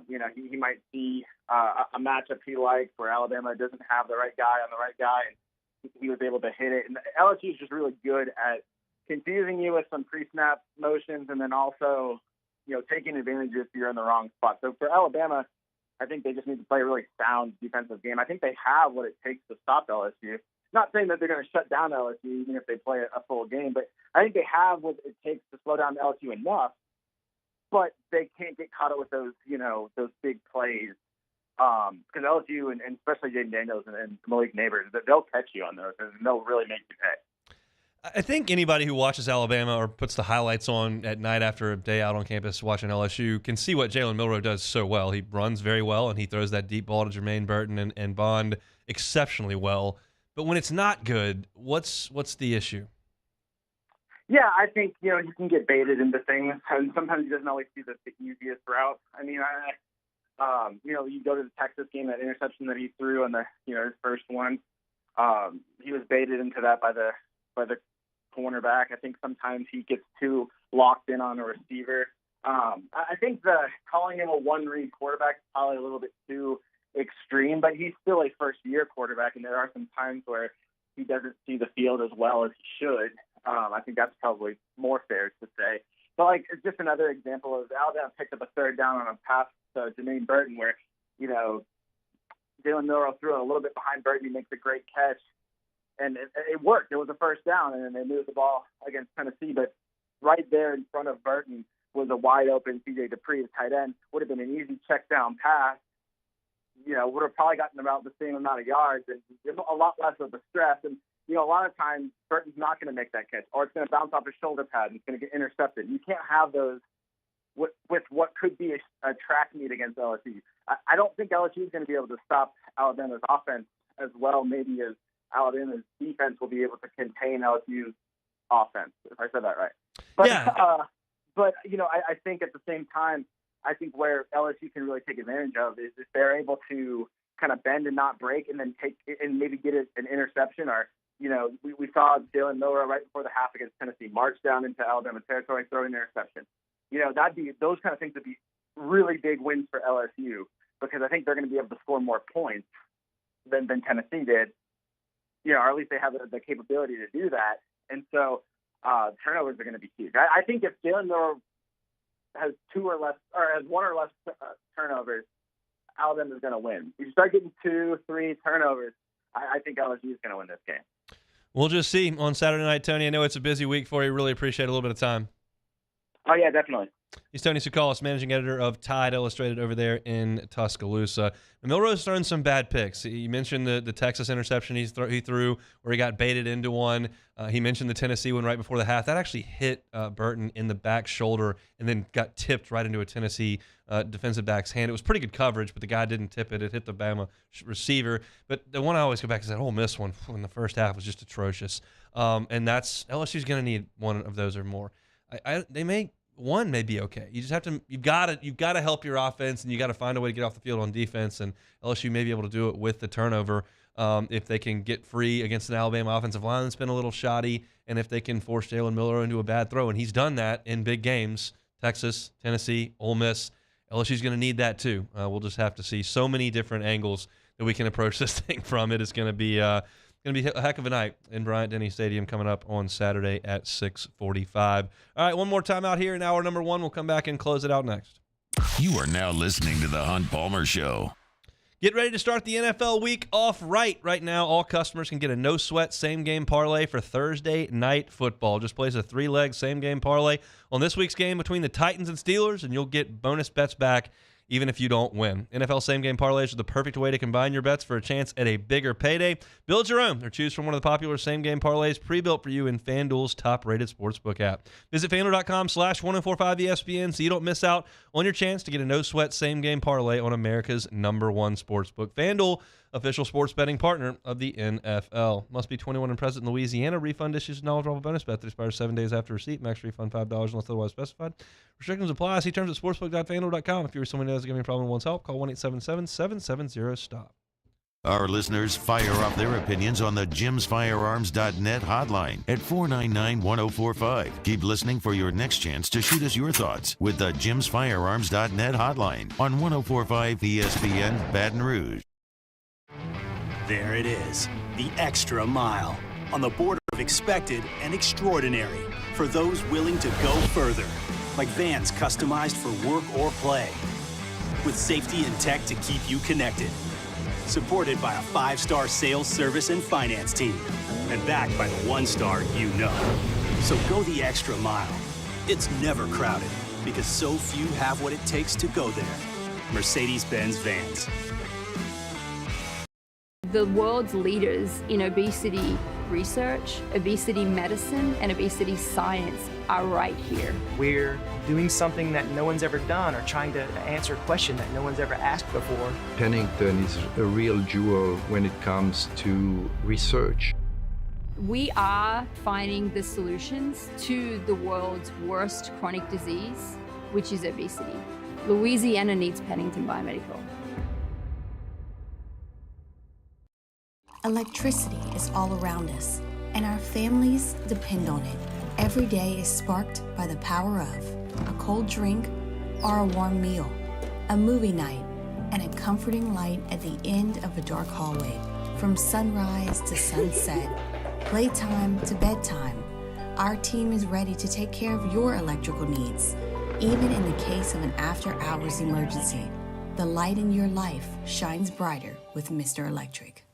He might see a matchup he likes where Alabama doesn't have the right guy on the right guy, and he was able to hit it. And LSU is just really good at confusing you with some pre-snap motions, and then also, taking advantage if you're in the wrong spot. So for Alabama, I think they just need to play a really sound defensive game. I think they have what it takes to stop LSU. Not saying that they're going to shut down LSU even if they play a full game, but I think they have what it takes to slow down LSU enough. But they can't get caught up with those, those big plays. Because LSU and especially Jaden Daniels and Malik Neighbors, they'll catch you on those and they'll really make you pay. I think anybody who watches Alabama or puts the highlights on at night after a day out on campus watching LSU can see what Jalen Milroe does so well. He runs very well, and he throws that deep ball to Jermaine Burton and Bond exceptionally well. But when it's not good, what's the issue? Yeah, I think, you can get baited into things, and sometimes he doesn't always see the easiest route. I mean, you go to the Texas game, that interception that he threw on his first one, he was baited into that by the cornerback. I think sometimes he gets too locked in on a receiver. I think calling him a one-read quarterback is probably a little bit too extreme, but he's still a first-year quarterback, and there are some times where he doesn't see the field as well as he should. I think that's probably more fair to say. But, it's just another example of Alabama picked up a third down on a pass to Jermaine Burton where, Jalen Milroe threw it a little bit behind Burton. He makes a great catch. And it worked. It was a first down, and then they moved the ball against Tennessee. But right there in front of Burton was a wide-open C.J. Dupree, the tight end. Would have been an easy check-down pass. Would have probably gotten about the same amount of yards and a lot less of the stress. And, a lot of times Burton's not going to make that catch, or it's going to bounce off his shoulder pad and it's going to get intercepted. You can't have those with what could be a track meet against LSU. I don't think LSU is going to be able to stop Alabama's offense as well, maybe as Alabama's defense will be able to contain LSU's offense, if I said that right. But, yeah. I think at the same time, I think where LSU can really take advantage of is if they're able to kind of bend and not break and then take and maybe get an interception or, we saw Jalen Milroe right before the half against Tennessee march down into Alabama territory, throw an interception. Those kind of things would be really big wins for LSU because I think they're going to be able to score more points than Tennessee did. Or at least they have the capability to do that. And so turnovers are going to be huge. I think if Jalen Milroe has one or less turnovers, Alabama's going to win. If you start getting 2-3 turnovers, I think LSU is going to win this game. We'll just see on Saturday night, Tony. I know it's a busy week for you. Really appreciate a little bit of time. Oh, yeah, definitely. He's Tony Tuscaloosa, managing editor of Tide Illustrated over there in Tuscaloosa. Milroe's thrown some bad picks. You mentioned the Texas interception he threw where he got baited into one. He mentioned the Tennessee one right before the half. That actually hit Burton in the back shoulder and then got tipped right into a Tennessee defensive back's hand. It was pretty good coverage, but the guy didn't tip it. It hit the Bama receiver. But the one I always go back to is that Ole Miss one in the first half was just atrocious. And LSU's going to need one of those or more. One may be okay. You just have to. You've got to help your offense, and you got to find a way to get off the field on defense. And LSU may be able to do it with the turnover if they can get free against an Alabama offensive line that's been a little shoddy, and if they can force Jalen Milroe into a bad throw. And he's done that in big games: Texas, Tennessee, Ole Miss. LSU's going to need that too. We'll just have to see so many different angles that we can approach this thing from. It is going to be a heck of a night in Bryant-Denny Stadium coming up on Saturday at 6:45. All right, one more time out here in hour number one. We'll come back and close it out next. You are now listening to The Hunt Palmer Show. Get ready to start the NFL week off right. Right now, all customers can get a no-sweat same-game parlay for Thursday night football. Just place a 3-leg same-game parlay on this week's game between the Titans and Steelers, and you'll get bonus bets back even if you don't win. NFL same-game parlays are the perfect way to combine your bets for a chance at a bigger payday. Build your own or choose from one of the popular same-game parlays pre-built for you in FanDuel's top-rated sportsbook app. Visit FanDuel.com/1045ESPN so you don't miss out on your chance to get a no-sweat same-game parlay on America's #1 sportsbook. FanDuel, official sports betting partner of the NFL. Must be 21 and present in Louisiana. Refund issues knowledgeable bonus bet that expires 7 days after receipt. Max refund $5 unless otherwise specified. Restrictions apply. See terms at sportsbook.fanduel.com. If you're someone who has a gambling problem and wants help, call 1-877-770-STOP. Our listeners fire off their opinions on the JimsFirearms.net hotline at 499-1045. Keep listening for your next chance to shoot us your thoughts with the JimsFirearms.net hotline on 1045 ESPN Baton Rouge. There it is, the extra mile, on the border of expected and extraordinary for those willing to go further, like vans customized for work or play, with safety and tech to keep you connected, supported by a 5-star sales, service, and finance team, and backed by the 1-star you know. So go the extra mile. It's never crowded, because so few have what it takes to go there. Mercedes-Benz Vans. The world's leaders in obesity research, obesity medicine, and obesity science are right here. We're doing something that no one's ever done or trying to answer a question that no one's ever asked before. Pennington is a real jewel when it comes to research. We are finding the solutions to the world's worst chronic disease, which is obesity. Louisiana needs Pennington Biomedical. Electricity is all around us, and our families depend on it. Every day is sparked by the power of a cold drink or a warm meal, a movie night, and a comforting light at the end of a dark hallway. From sunrise to sunset, playtime to bedtime, our team is ready to take care of your electrical needs. Even in the case of an after-hours emergency, the light in your life shines brighter with Mr. Electric.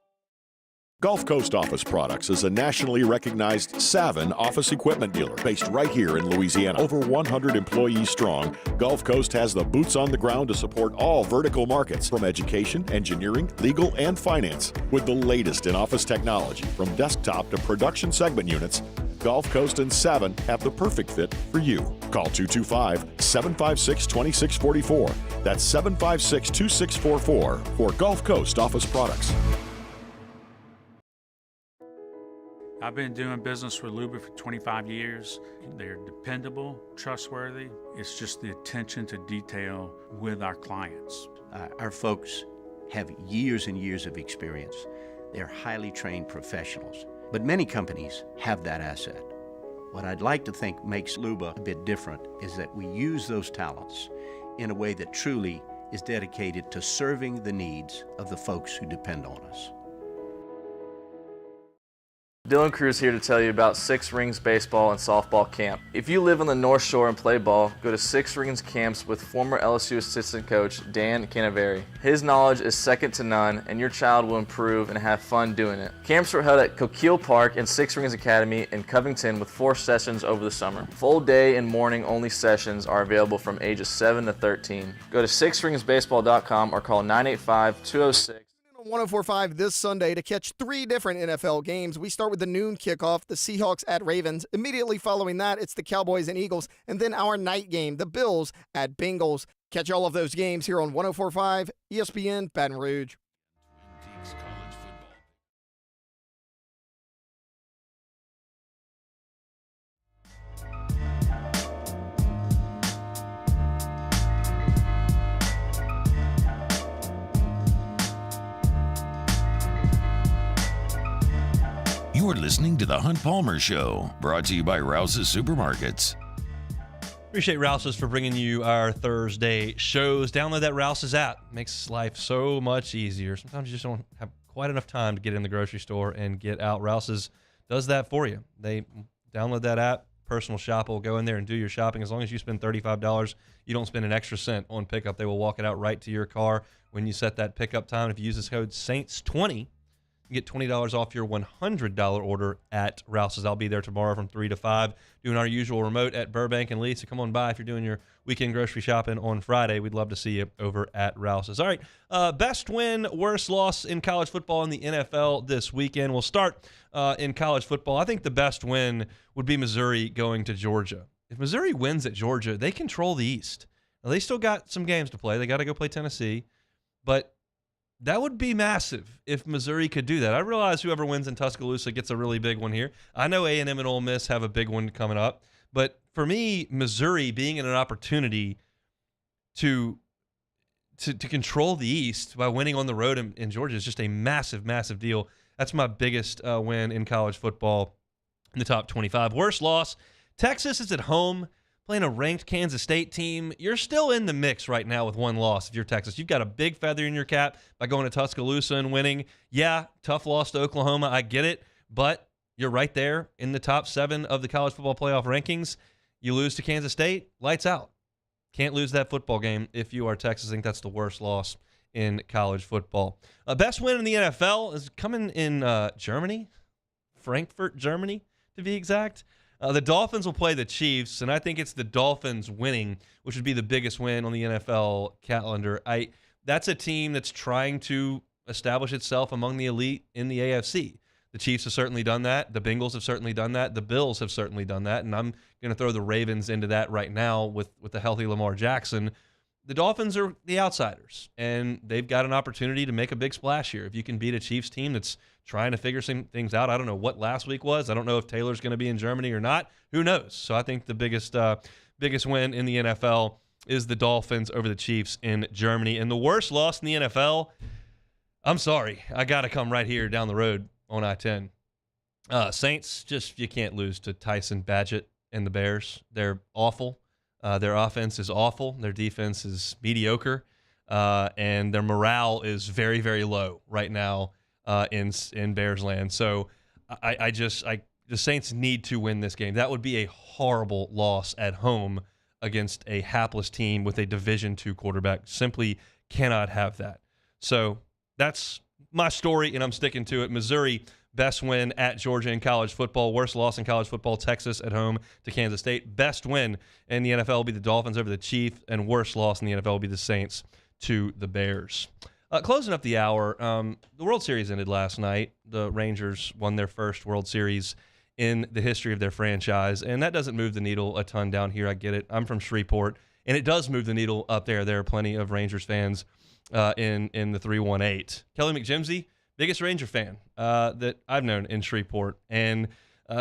Gulf Coast Office Products is a nationally recognized Savin office equipment dealer based right here in Louisiana. Over 100 employees strong, Gulf Coast has the boots on the ground to support all vertical markets, from education, engineering, legal, and finance. With the latest in office technology, from desktop to production segment units, Gulf Coast and Savin have the perfect fit for you. Call 225-756-2644. That's 756-2644 for Gulf Coast Office Products. I've been doing business with Luba for 25 years. They're dependable, trustworthy. It's just the attention to detail with our clients. Our folks have years and years of experience. They're highly trained professionals, but many companies have that asset. What I'd like to think makes Luba a bit different is that we use those talents in a way that truly is dedicated to serving the needs of the folks who depend on us. Dylan Cruz here to tell you about Six Rings Baseball and Softball Camp. If you live on the North Shore and play ball, go to Six Rings Camps with former LSU assistant coach Dan Canaveri. His knowledge is second to none, and your child will improve and have fun doing it. Camps were held at Coquille Park and Six Rings Academy in Covington with 4 sessions over the summer. Full day and morning only sessions are available from ages 7 to 13. Go to sixringsbaseball.com or call 985-206. 1045 this Sunday to catch 3 different NFL games. We start with the noon kickoff, the Seahawks at Ravens. Immediately following that, it's the Cowboys and Eagles. And then our night game, the Bills at Bengals. Catch all of those games here on 1045 ESPN Baton Rouge. You're listening to The Hunt Palmer Show, brought to you by Rouse's Supermarkets. Appreciate Rouse's for bringing you our Thursday shows. Download that Rouse's app. Makes life so much easier. Sometimes you just don't have quite enough time to get in the grocery store and get out. Rouse's does that for you. They download that app, personal shopper will go in there and do your shopping. As long as you spend $35, you don't spend an extra cent on pickup. They will walk it out right to your car when you set that pickup time. If you use this code SAINTS20, you get $20 off your $100 order at Rouse's. I'll be there tomorrow from 3 to 5 doing our usual remote at Burbank and Lee. So come on by if you're doing your weekend grocery shopping on Friday. We'd love to see you over at Rouse's. All right, best win, worst loss in college football in the NFL this weekend. We'll start in college football. I think the best win would be Missouri going to Georgia. If Missouri wins at Georgia, they control the East. Now, they still got some games to play. They got to go play Tennessee. But that would be massive if Missouri could do that. I realize whoever wins in Tuscaloosa gets a really big one here. I know A&M and Ole Miss have a big one coming up. But for me, Missouri being in an opportunity to control the East by winning on the road in Georgia is just a massive, massive deal. That's my biggest win in college football in the top 25. Worst loss, Texas is at home playing a ranked Kansas State team. You're still in the mix right now with one loss if you're Texas. You've got a big feather in your cap by going to Tuscaloosa and winning. Yeah, tough loss to Oklahoma. I get it, but you're right there in the top 7 of the college football playoff rankings. You lose to Kansas State, lights out. Can't lose that football game if you are Texas. I think that's the worst loss in college football. Best win in the NFL is coming in Germany, Frankfurt, Germany, to be exact. The Dolphins will play the Chiefs, and I think it's the Dolphins winning, which would be the biggest win on the NFL calendar. That's a team that's trying to establish itself among the elite in the AFC. The Chiefs have certainly done that. The Bengals have certainly done that. The Bills have certainly done that, and I'm going to throw the Ravens into that right now with the healthy Lamar Jackson. The Dolphins are the outsiders, and they've got an opportunity to make a big splash here. If you can beat a Chiefs team that's trying to figure some things out. I don't know what last week was. I don't know if Taylor's going to be in Germany or not. Who knows? So I think the biggest win in the NFL is the Dolphins over the Chiefs in Germany. And the worst loss in the NFL, I'm sorry, I got to come right here down the road on I-10. Saints, just you can't lose to Tyson Badgett and the Bears. They're awful. Their offense is awful. Their defense is mediocre. And their morale is very, very low right now in Bears land. So the Saints need to win this game. That would be a horrible loss at home against a hapless team with a Division II quarterback. Simply cannot have that. So that's my story, and I'm sticking to it. Missouri, best win at Georgia in college football. Worst loss in college football, Texas at home to Kansas State. Best win in the NFL will be the Dolphins over the Chiefs, and worst loss in the NFL will be the Saints to the Bears. Closing up the hour, the World Series ended last night. The Rangers won their first World Series in the history of their franchise, and that doesn't move the needle a ton down here. I get it. I'm from Shreveport, and it does move the needle up there. There are plenty of Rangers fans in the 318. Kelly McJimsey, biggest Ranger fan that I've known in Shreveport, and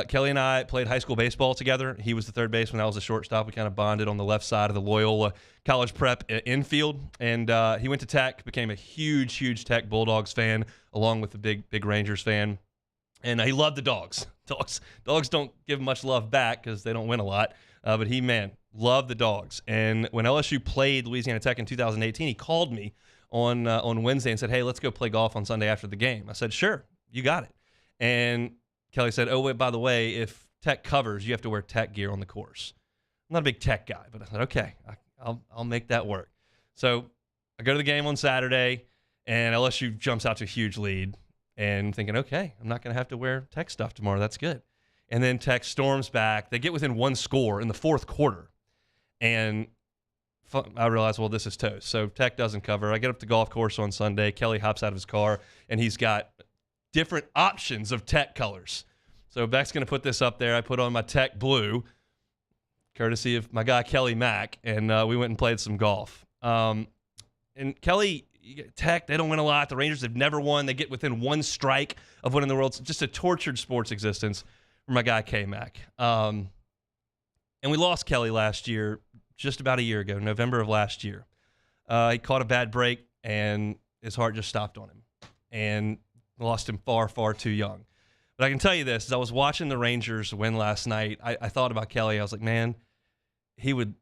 Kelly and I played high school baseball together. He was the third baseman. I was the shortstop. We kind of bonded on the left side of the Loyola College Prep infield. And he went to Tech, became a huge, huge Tech Bulldogs fan, along with a big Rangers fan. And he loved the Dogs. Dogs don't give much love back because they don't win a lot. But he, loved the Dogs. And when LSU played Louisiana Tech in 2018, he called me on Wednesday and said, hey, let's go play golf on Sunday after the game. I said, sure, you got it. And Kelly said, oh, wait, by the way, if Tech covers, you have to wear Tech gear on the course. I'm not a big Tech guy, but I said, okay, I'll make that work. So I go to the game on Saturday, and LSU jumps out to a huge lead, and thinking, okay, I'm not going to have to wear Tech stuff tomorrow. That's good. And then Tech storms back. They get within one score in the fourth quarter, and I realize, well, this is toast. So Tech doesn't cover. I get up to the golf course on Sunday. Kelly hops out of his car, and he's got different options of Tech colors. So Beck's going to put this up there. I put on my Tech blue, courtesy of my guy Kelly Mack, and we went and played some golf. And Kelly, Tech, they don't win a lot. The Rangers have never won. They get within one strike of winning the world. It's just a tortured sports existence for my guy K-Mac. And we lost Kelly last year, just about a year ago, November of last year. He caught a bad break, and his heart just stopped on him. And lost him far, far too young. But I can tell you this, as I was watching the Rangers win last night, I thought about Kelly. I was like, man, he would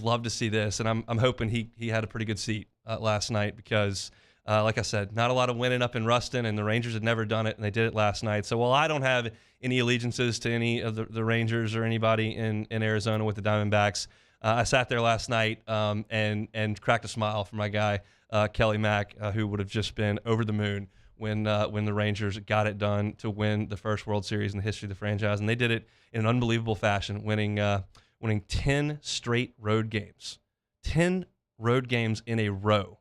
love to see this. And I'm hoping he had a pretty good seat last night because Like I said, not a lot of winning up in Ruston, and the Rangers had never done it, and they did it last night. So while I don't have any allegiances to any of the Rangers or anybody in Arizona with the Diamondbacks, I sat there last night and cracked a smile for my guy, Kelly Mack, who would have just been over the moon when the Rangers got it done to win the first World Series in the history of the franchise. And they did it in an unbelievable fashion, winning 10 straight road games. 10 road games in a row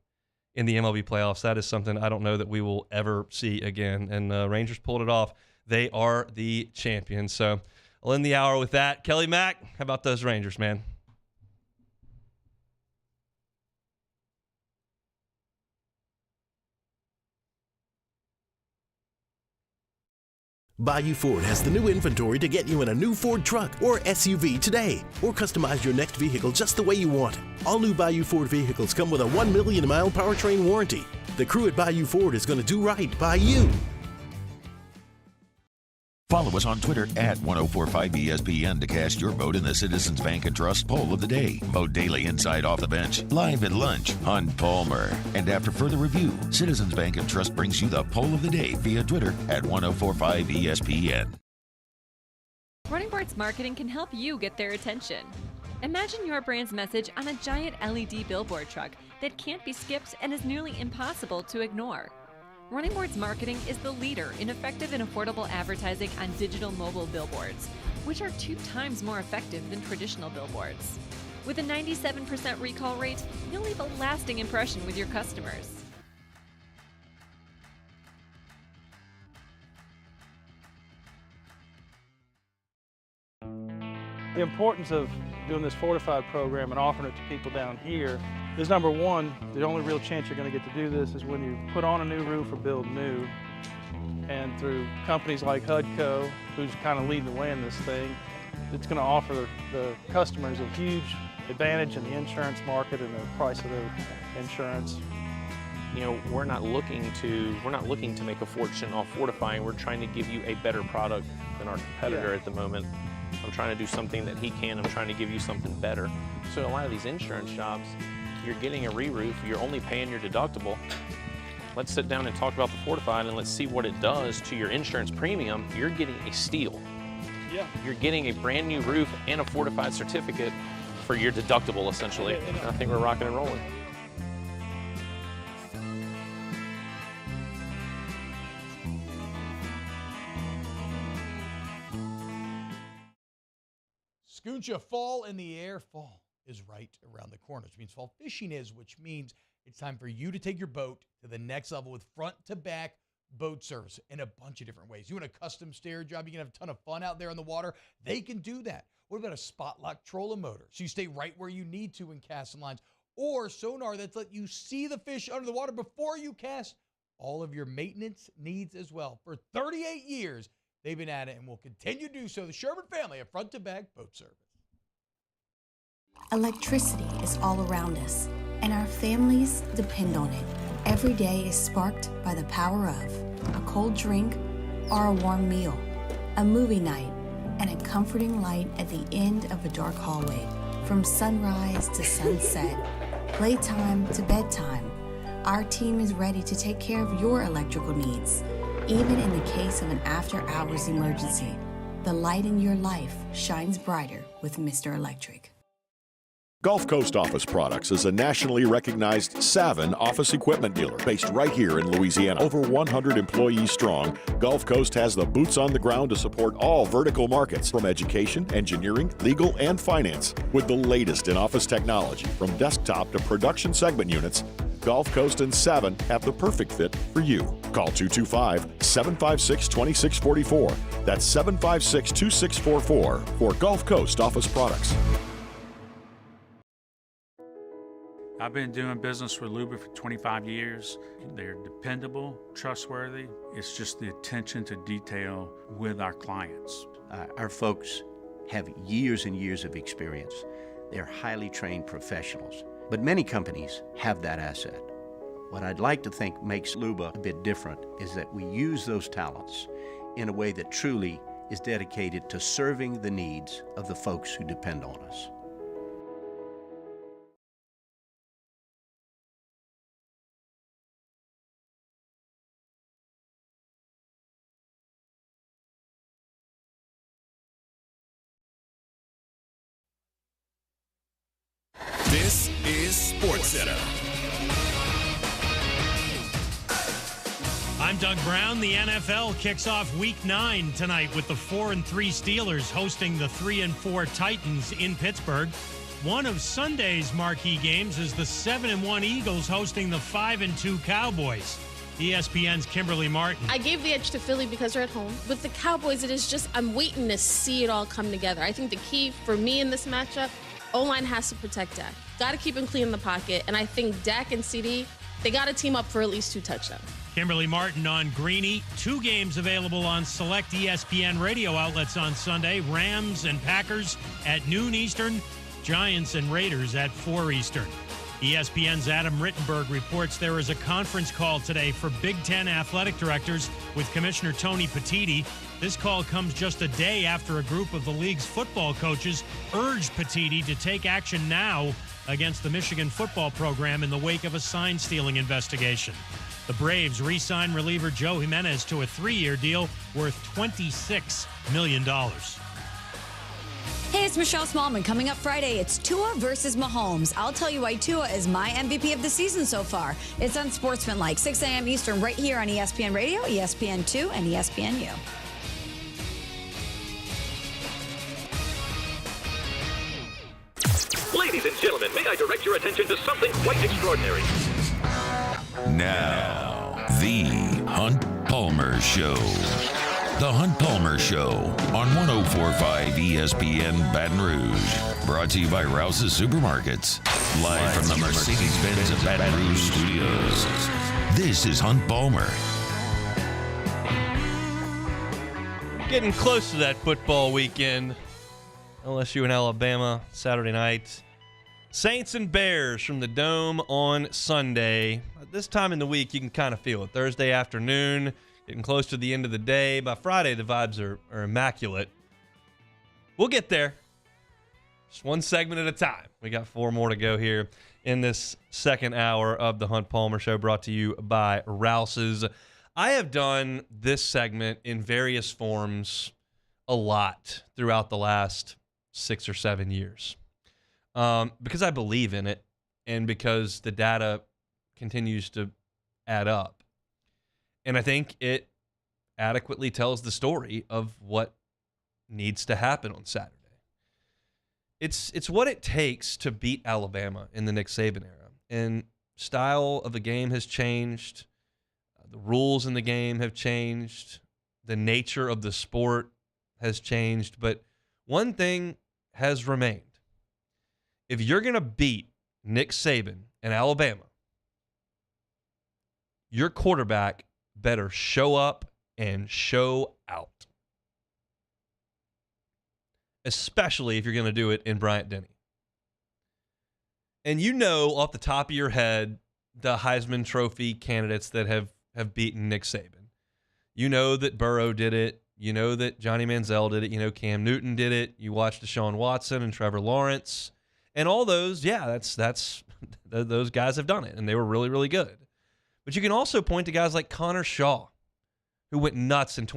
in the MLB playoffs. That is something I don't know that we will ever see again. And Rangers pulled it off. They are the champions. So I'll end the hour with that. Kelly Mack, how about those Rangers, man? Bayou Ford has the new inventory to get you in a new Ford truck or SUV today, or customize your next vehicle just the way you want it. All new Bayou Ford vehicles come with a 1 million mile powertrain warranty. The crew at Bayou Ford is going to do right by you. Follow us on Twitter at 1045ESPN to cast your vote in the Citizens Bank and Trust Poll of the Day. Vote daily inside Off the Bench, live at lunch on Palmer. And after further review, Citizens Bank and Trust brings you the Poll of the Day via Twitter at 1045ESPN. Running Bart's marketing can help you get their attention. Imagine your brand's message on a giant LED billboard truck that can't be skipped and is nearly impossible to ignore. Running Board's marketing is the leader in effective and affordable advertising on digital mobile billboards, which are 2 times more effective than traditional billboards. With a 97% recall rate, you'll leave a lasting impression with your customers. The importance of doing this Fortified program and offering it to people down here is, number one, the only real chance you're going to get to do this is when you put on a new roof or build new. And through companies like HUDCO, who's kind of leading the way in this thing, it's going to offer the customers a huge advantage in the insurance market and the price of their insurance. You know, we're not looking to make a fortune off fortifying. We're trying to give you a better product than our competitor at the moment. I'm trying to do something that he can. I'm trying to give you something better. So a lot of these insurance jobs, you're getting a re-roof, you're only paying your deductible. Let's sit down and talk about the Fortified and let's see what it does to your insurance premium. You're getting a steal. Yeah. You're getting a brand new roof and a Fortified certificate for your deductible, essentially. And I think we're rocking and rolling. Scooncha, fall in the air. Fall is right around the corner, which means fall fishing is, which means it's time for you to take your boat to the next level with front-to-back boat service in a bunch of different ways. You want a custom stair job, you can have a ton of fun out there on the water, they can do that. What about a spot lock trolling motor? So you stay right where you need to in casting lines, or sonar that's let you see the fish under the water before you cast. All of your maintenance needs as well. For 38 years, they've been at it and will continue to do so. The Sherman family of front-to-back boat service. Electricity is all around us, and our families depend on it. Every day is sparked by the power of a cold drink or a warm meal, a movie night, and a comforting light at the end of a dark hallway. From sunrise to sunset, playtime to bedtime, our team is ready to take care of your electrical needs. Even in the case of an after-hours emergency, the light in your life shines brighter with Mr. Electric. Gulf Coast Office Products is a nationally recognized Savin office equipment dealer based right here in Louisiana. Over 100 employees strong, Gulf Coast has the boots on the ground to support all vertical markets, from education, engineering, legal, and finance. With the latest in office technology, from desktop to production segment units, Gulf Coast and Savin have the perfect fit for you. Call 225-756-2644. That's 756-2644 for Gulf Coast Office Products. I've been doing business with Luba for 25 years. They're dependable, trustworthy. It's just the attention to detail with our clients. Our folks have years and years of experience. They're highly trained professionals, but many companies have that asset. What I'd like to think makes Luba a bit different is that we use those talents in a way that truly is dedicated to serving the needs of the folks who depend on us. This is SportsCenter. I'm Doug Brown. The NFL kicks off Week 9 tonight with the 4-3 Steelers hosting the 3-4 Titans in Pittsburgh. One of Sunday's marquee games is the 7-1 Eagles hosting the 5-2 Cowboys. ESPN's Kimberly Martin. I gave the edge to Philly because they're at home. With the Cowboys, it is just, I'm waiting to see it all come together. I think the key for me in this matchup, O-line has to protect Dak. Got to keep him clean in the pocket. And I think Dak and CD, they got to team up for at least 2 touchdowns. Kimberly Martin on Greeny. 2 games available on select ESPN radio outlets on Sunday. Rams and Packers at noon Eastern. Giants and Raiders at 4 Eastern. ESPN's Adam Rittenberg reports there is a conference call today for Big Ten athletic directors with Commissioner Tony Petitti. This call comes just a day after a group of the league's football coaches urged Petitti to take action now against the Michigan football program in the wake of a sign-stealing investigation. The Braves re-signed reliever Joe Jimenez to a 3-year deal worth $26 million. Hey, it's Michelle Smallman. Coming up Friday, it's Tua versus Mahomes. I'll tell you why Tua is my MVP of the season so far. It's unsportsmanlike, 6 a.m. Eastern, right here on ESPN Radio, ESPN2, and ESPNU. Ladies and gentlemen, may I direct your attention to something quite extraordinary? Now, the Hunt Palmer Show. The Hunt Palmer Show on 104.5 ESPN Baton Rouge. Brought to you by Rouse's Supermarkets. Live from the Mercedes-Benz of Baton Rouge Studios. This is Hunt Palmer. Getting close to that football weekend. LSU and Alabama Saturday night. Saints and Bears from the Dome on Sunday. At this time in the week, you can kind of feel it. Thursday afternoon. Getting close to the end of the day. By Friday, the vibes are immaculate. We'll get there. Just one segment at a time. We got 4 more to go here in this second hour of the Hunt Palmer Show, brought to you by Rouse's. I have done this segment in various forms a lot throughout the last 6 or 7 years because I believe in it and because the data continues to add up. And I think it adequately tells the story of what needs to happen on Saturday. It's what it takes to beat Alabama in the Nick Saban era. And style of the game has changed. The rules in the game have changed. The nature of the sport has changed. But one thing has remained. If you're going to beat Nick Saban and Alabama, your quarterback better show up and show out. Especially if you're going to do it in Bryant-Denny. And you know off the top of your head the Heisman Trophy candidates that have beaten Nick Saban. You know that Burrow did it. You know that Johnny Manziel did it. You know Cam Newton did it. You watched Deshaun Watson and Trevor Lawrence. And all those, that's those guys have done it. And they were really, really good. But you can also point to guys like Connor Shaw, who went nuts in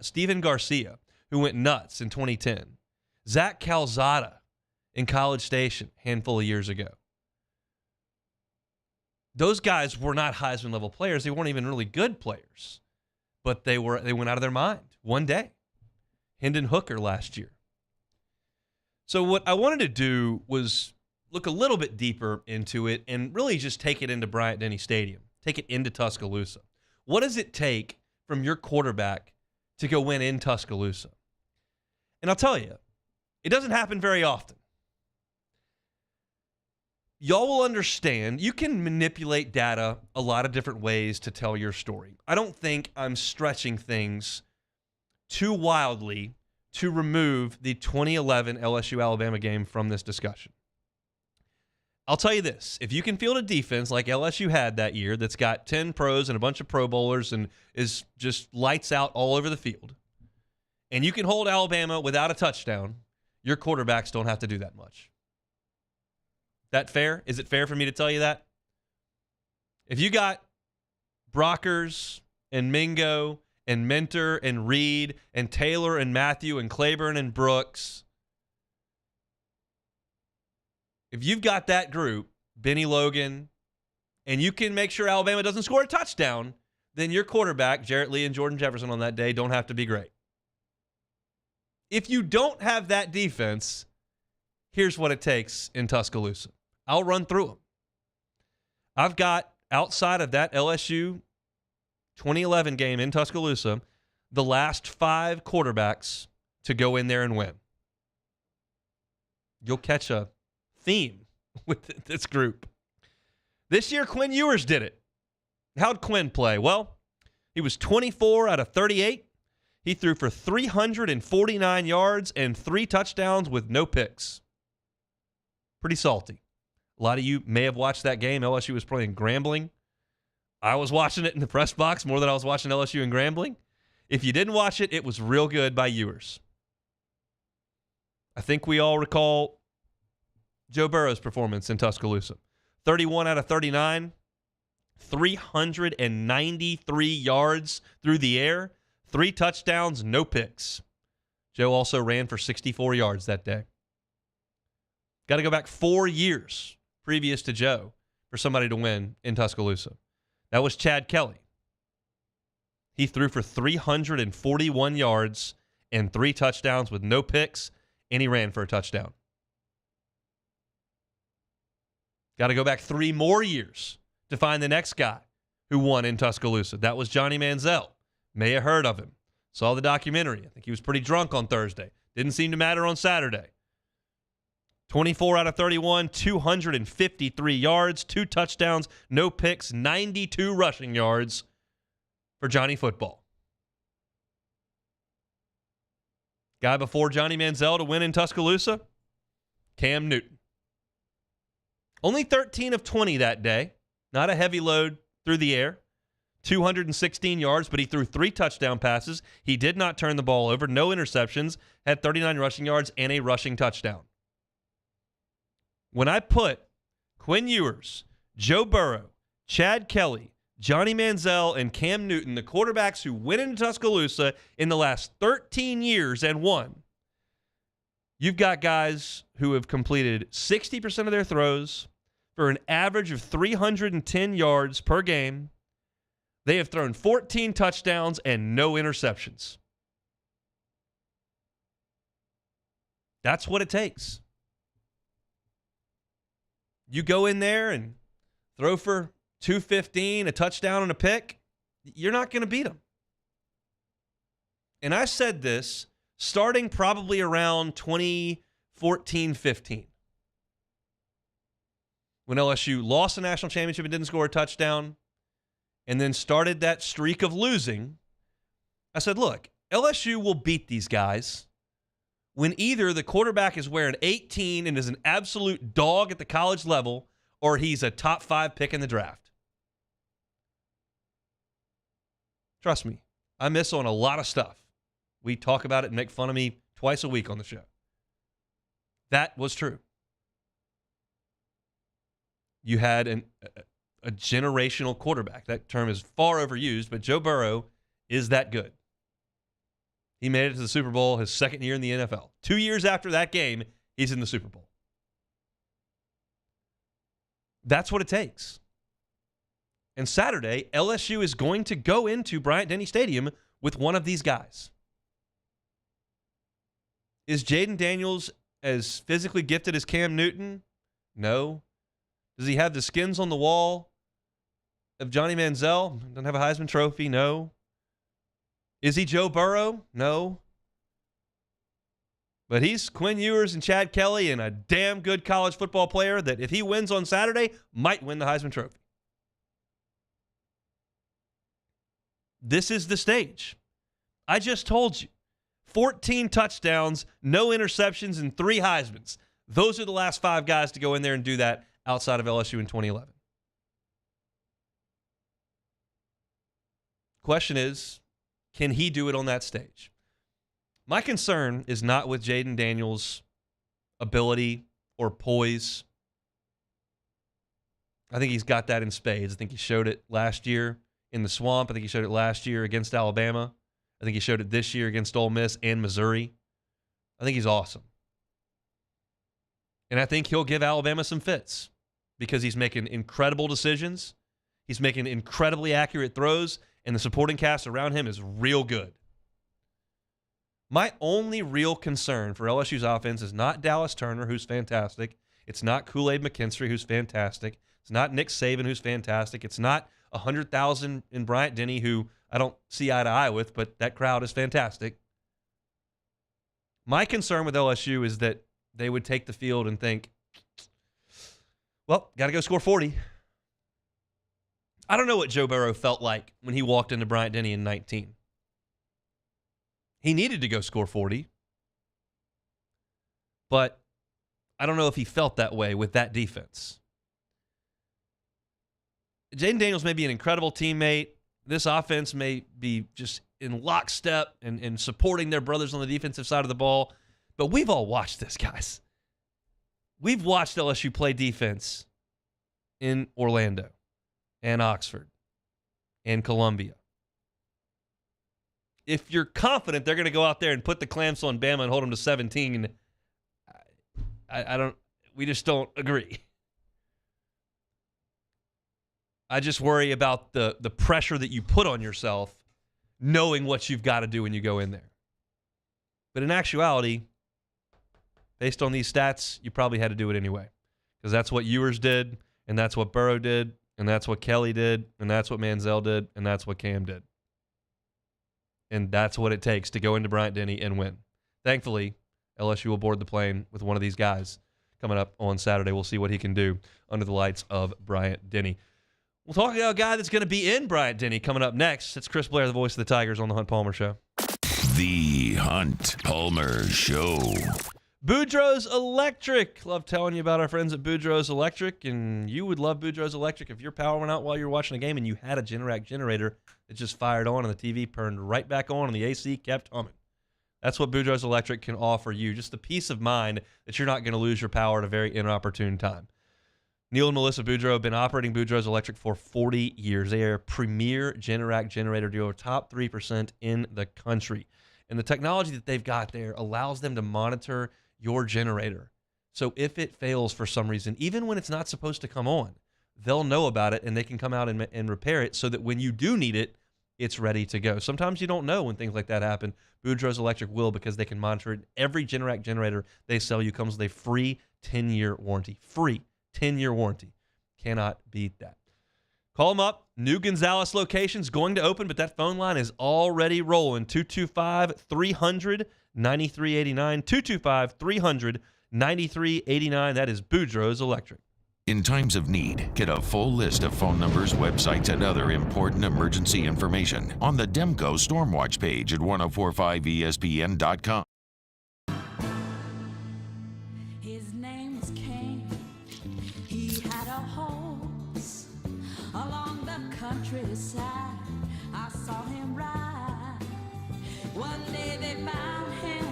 Steven Garcia, who went nuts in 2010. Zach Calzada in College Station a handful of years ago. Those guys were not Heisman-level players. They weren't even really good players. But they went out of their mind one day. Hendon Hooker last year. So what I wanted to do was look a little bit deeper into it and really just take it into Bryant-Denny Stadium. Take it into Tuscaloosa. What does it take from your quarterback to go win in Tuscaloosa? And I'll tell you, it doesn't happen very often. Y'all will understand. You can manipulate data a lot of different ways to tell your story. I don't think I'm stretching things too wildly to remove the 2011 LSU-Alabama game from this discussion. I'll tell you this. If you can field a defense like LSU had that year that's got 10 pros and a bunch of Pro Bowlers and is just lights out all over the field, and you can hold Alabama without a touchdown, your quarterbacks don't have to do that much. That fair? Is it fair for me to tell you that? If you got Brockers and Mingo and Mentor and Reed and Taylor and Matthew and Claiborne and Brooks If you've got that group, Benny Logan, and you can make sure Alabama doesn't score a touchdown, then your quarterback, Jarrett Lee and Jordan Jefferson on that day, don't have to be great. If you don't have that defense, here's what it takes in Tuscaloosa. I'll run through them. I've got, outside of that LSU 2011 game in Tuscaloosa, the last 5 quarterbacks to go in there and win. You'll catch a theme with this group. This year, Quinn Ewers did it. How'd Quinn play? Well, he was 24 out of 38. He threw for 349 yards and 3 touchdowns with no picks. Pretty salty. A lot of you may have watched that game. LSU was playing Grambling. I was watching it in the press box more than I was watching LSU and Grambling. If you didn't watch it, it was real good by Ewers. I think we all recall Joe Burrow's performance in Tuscaloosa. 31 out of 39, 393 yards through the air, 3 touchdowns, no picks. Joe also ran for 64 yards that day. Got to go back 4 years previous to Joe for somebody to win in Tuscaloosa. That was Chad Kelly. He threw for 341 yards and 3 touchdowns with no picks, and he ran for a touchdown. Got to go back 3 more years to find the next guy who won in Tuscaloosa. That was Johnny Manziel. May have heard of him. Saw the documentary. I think he was pretty drunk on Thursday. Didn't seem to matter on Saturday. 24 out of 31, 253 yards, 2 touchdowns, no picks, 92 rushing yards for Johnny Football. Guy before Johnny Manziel to win in Tuscaloosa, Cam Newton. Only 13 of 20 that day. Not a heavy load through the air. 216 yards, but he threw 3 touchdown passes. He did not turn the ball over. No interceptions. Had 39 rushing yards and a rushing touchdown. When I put Quinn Ewers, Joe Burrow, Chad Kelly, Johnny Manziel, and Cam Newton, the quarterbacks who went into Tuscaloosa in the last 13 years and won, you've got guys who have completed 60% of their throws for an average of 310 yards per game. They have thrown 14 touchdowns and no interceptions. That's what it takes. You go in there and throw for 215, a touchdown and a pick, you're not going to beat them. And I said this starting probably around 2014-15. When LSU lost the national championship and didn't score a touchdown, and then started that streak of losing, I said, look, LSU will beat these guys when either the quarterback is wearing 18 and is an absolute dog at the college level, or he's a top 5 pick in the draft. Trust me, I miss on a lot of stuff. We talk about it and make fun of me twice a week on the show. That was true. You had a generational quarterback. That term is far overused, but Joe Burrow is that good. He made it to the Super Bowl his second year in the NFL. 2 years after that game, he's in the Super Bowl. That's what it takes. And Saturday, LSU is going to go into Bryant-Denny Stadium with one of these guys. Is Jaden Daniels as physically gifted as Cam Newton? No. Does he have the skins on the wall of Johnny Manziel? Doesn't have a Heisman Trophy? No. Is he Joe Burrow? No. But he's Quinn Ewers and Chad Kelly and a damn good college football player that if he wins on Saturday, might win the Heisman Trophy. This is the stage. I just told you. 14 touchdowns, no interceptions, and 3 Heismans. Those are the last 5 guys to go in there and do that outside of LSU in 2011. Question is, can he do it on that stage? My concern is not with Jaden Daniels' ability or poise. I think he's got that in spades. I think he showed it last year in the Swamp. I think he showed it last year against Alabama. I think he showed it this year against Ole Miss and Missouri. I think he's awesome. And I think he'll give Alabama some fits because he's making incredible decisions. He's making incredibly accurate throws, and the supporting cast around him is real good. My only real concern for LSU's offense is not Dallas Turner, who's fantastic. It's not Kool-Aid McKinstry, who's fantastic. It's not Nick Saban, who's fantastic. It's not 100,000 in Bryant Denny, who I don't see eye to eye with, but that crowd is fantastic. My concern with LSU is that they would take the field and think, well, got to go score 40. I don't know what Joe Burrow felt like when he walked into Bryant Denny in 19. He needed to go score 40. But I don't know if he felt that way with that defense. Jaden Daniels may be an incredible teammate. This offense may be just in lockstep and supporting their brothers on the defensive side of the ball. But we've all watched this, guys. We've watched LSU play defense in Orlando and Oxford and Columbia. If you're confident they're going to go out there and put the clamps on Bama and hold them to 17, we just don't agree. I just worry about the pressure that you put on yourself knowing what you've got to do when you go in there. But in actuality, based on these stats, you probably had to do it anyway. Because that's what Ewers did, and that's what Burrow did, and that's what Kelly did, and that's what Manziel did, and that's what Cam did. And that's what it takes to go into Bryant Denny and win. Thankfully, LSU will board the plane with one of these guys coming up on Saturday. We'll see what he can do under the lights of Bryant Denny. We'll talk about a guy that's going to be in Bryant Denny coming up next. It's Chris Blair, the voice of the Tigers, on the Hunt Palmer Show. The Hunt Palmer Show. Boudreaux's Electric. Love telling you about our friends at Boudreaux's Electric, and you would love Boudreaux's Electric if your power went out while you were watching a game and you had a Generac generator that just fired on and the TV turned right back on and the AC kept humming. That's what Boudreaux's Electric can offer you, just the peace of mind that you're not going to lose your power at a very inopportune time. Neil and Melissa Boudreaux have been operating Boudreaux's Electric for 40 years. They are a premier Generac generator dealer, top 3% in the country. And the technology that they've got there allows them to monitor your generator. So if it fails for some reason, even when it's not supposed to come on, they'll know about it and they can come out and repair it so that when you do need it, it's ready to go. Sometimes you don't know when things like that happen. Boudreaux's Electric will, because they can monitor it. Every Generac generator they sell you comes with a free 10-year warranty. Free 10-year warranty. Cannot beat that. Call them up. New Gonzales location's going to open, but that phone line is already rolling. 225-300-9389. 225-300-9389. That is Boudreaux's Electric. In times of need, get a full list of phone numbers, websites, and other important emergency information on the Demco Stormwatch page at 1045ESPN.com. His name was Cain. He had a horse along the countryside. I saw him ride. One day they found him.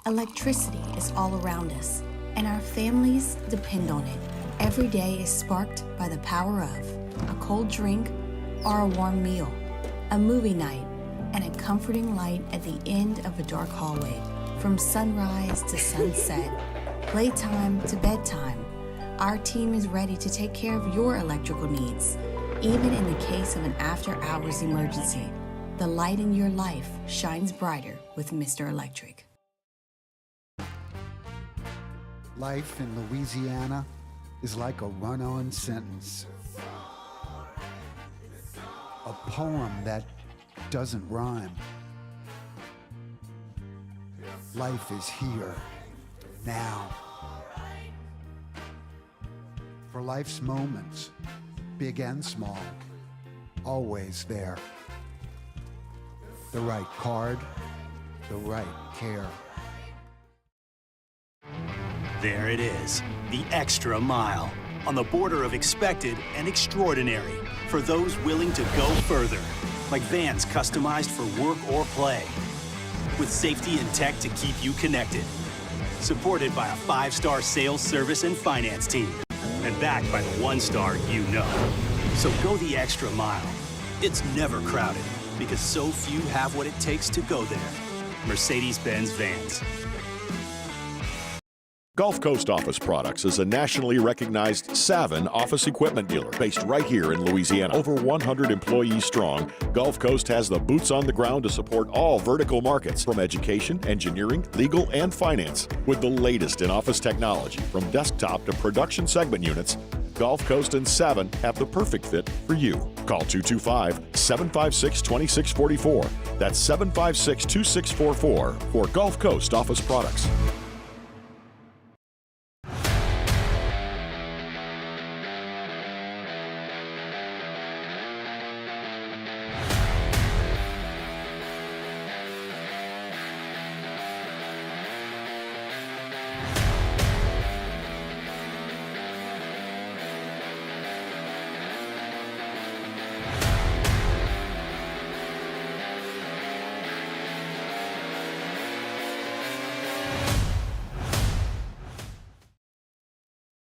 Electricity is all around us, and our families depend on it. Every day is sparked by the power of a cold drink or a warm meal, a movie night, and a comforting light at the end of a dark hallway. From sunrise to sunset, playtime to bedtime, our team is ready to take care of your electrical needs. Even in the case of an after-hours emergency, the light in your life shines brighter with Mr. Electric. Life in Louisiana is like a run-on sentence. A poem that doesn't rhyme. Life is here, now. For life's moments, big and small, always there. The right card, the right care. There it is, the extra mile, on the border of expected and extraordinary, for those willing to go further, like vans customized for work or play, with safety and tech to keep you connected, supported by a 5-star sales, service, and finance team, and backed by the 1-star you know. So go the extra mile. It's never crowded, because so few have what it takes to go there. Mercedes-Benz Vans. Gulf Coast Office Products is a nationally recognized Savin office equipment dealer based right here in Louisiana. Over 100 employees strong, Gulf Coast has the boots on the ground to support all vertical markets from education, engineering, legal, and finance. With the latest in office technology from desktop to production segment units, Gulf Coast and Savin have the perfect fit for you. Call 225-756-2644. That's 756-2644 for Gulf Coast Office Products.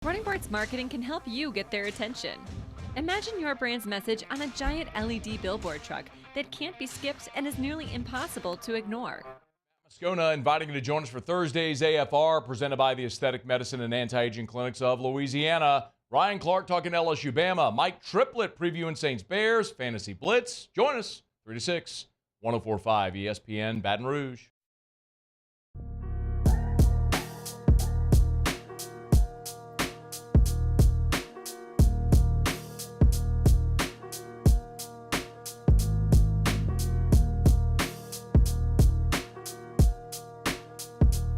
Running Parts Marketing can help you get their attention. Imagine your brand's message on a giant LED billboard truck that can't be skipped and is nearly impossible to ignore. Moscona inviting you to join us for Thursday's AFR, presented by the Aesthetic Medicine and Anti-Aging Clinics of Louisiana. Ryan Clark talking LSU Bama. Mike Triplett previewing Saints Bears. Fantasy Blitz. Join us 3 to 6, 104.5 ESPN Baton Rouge.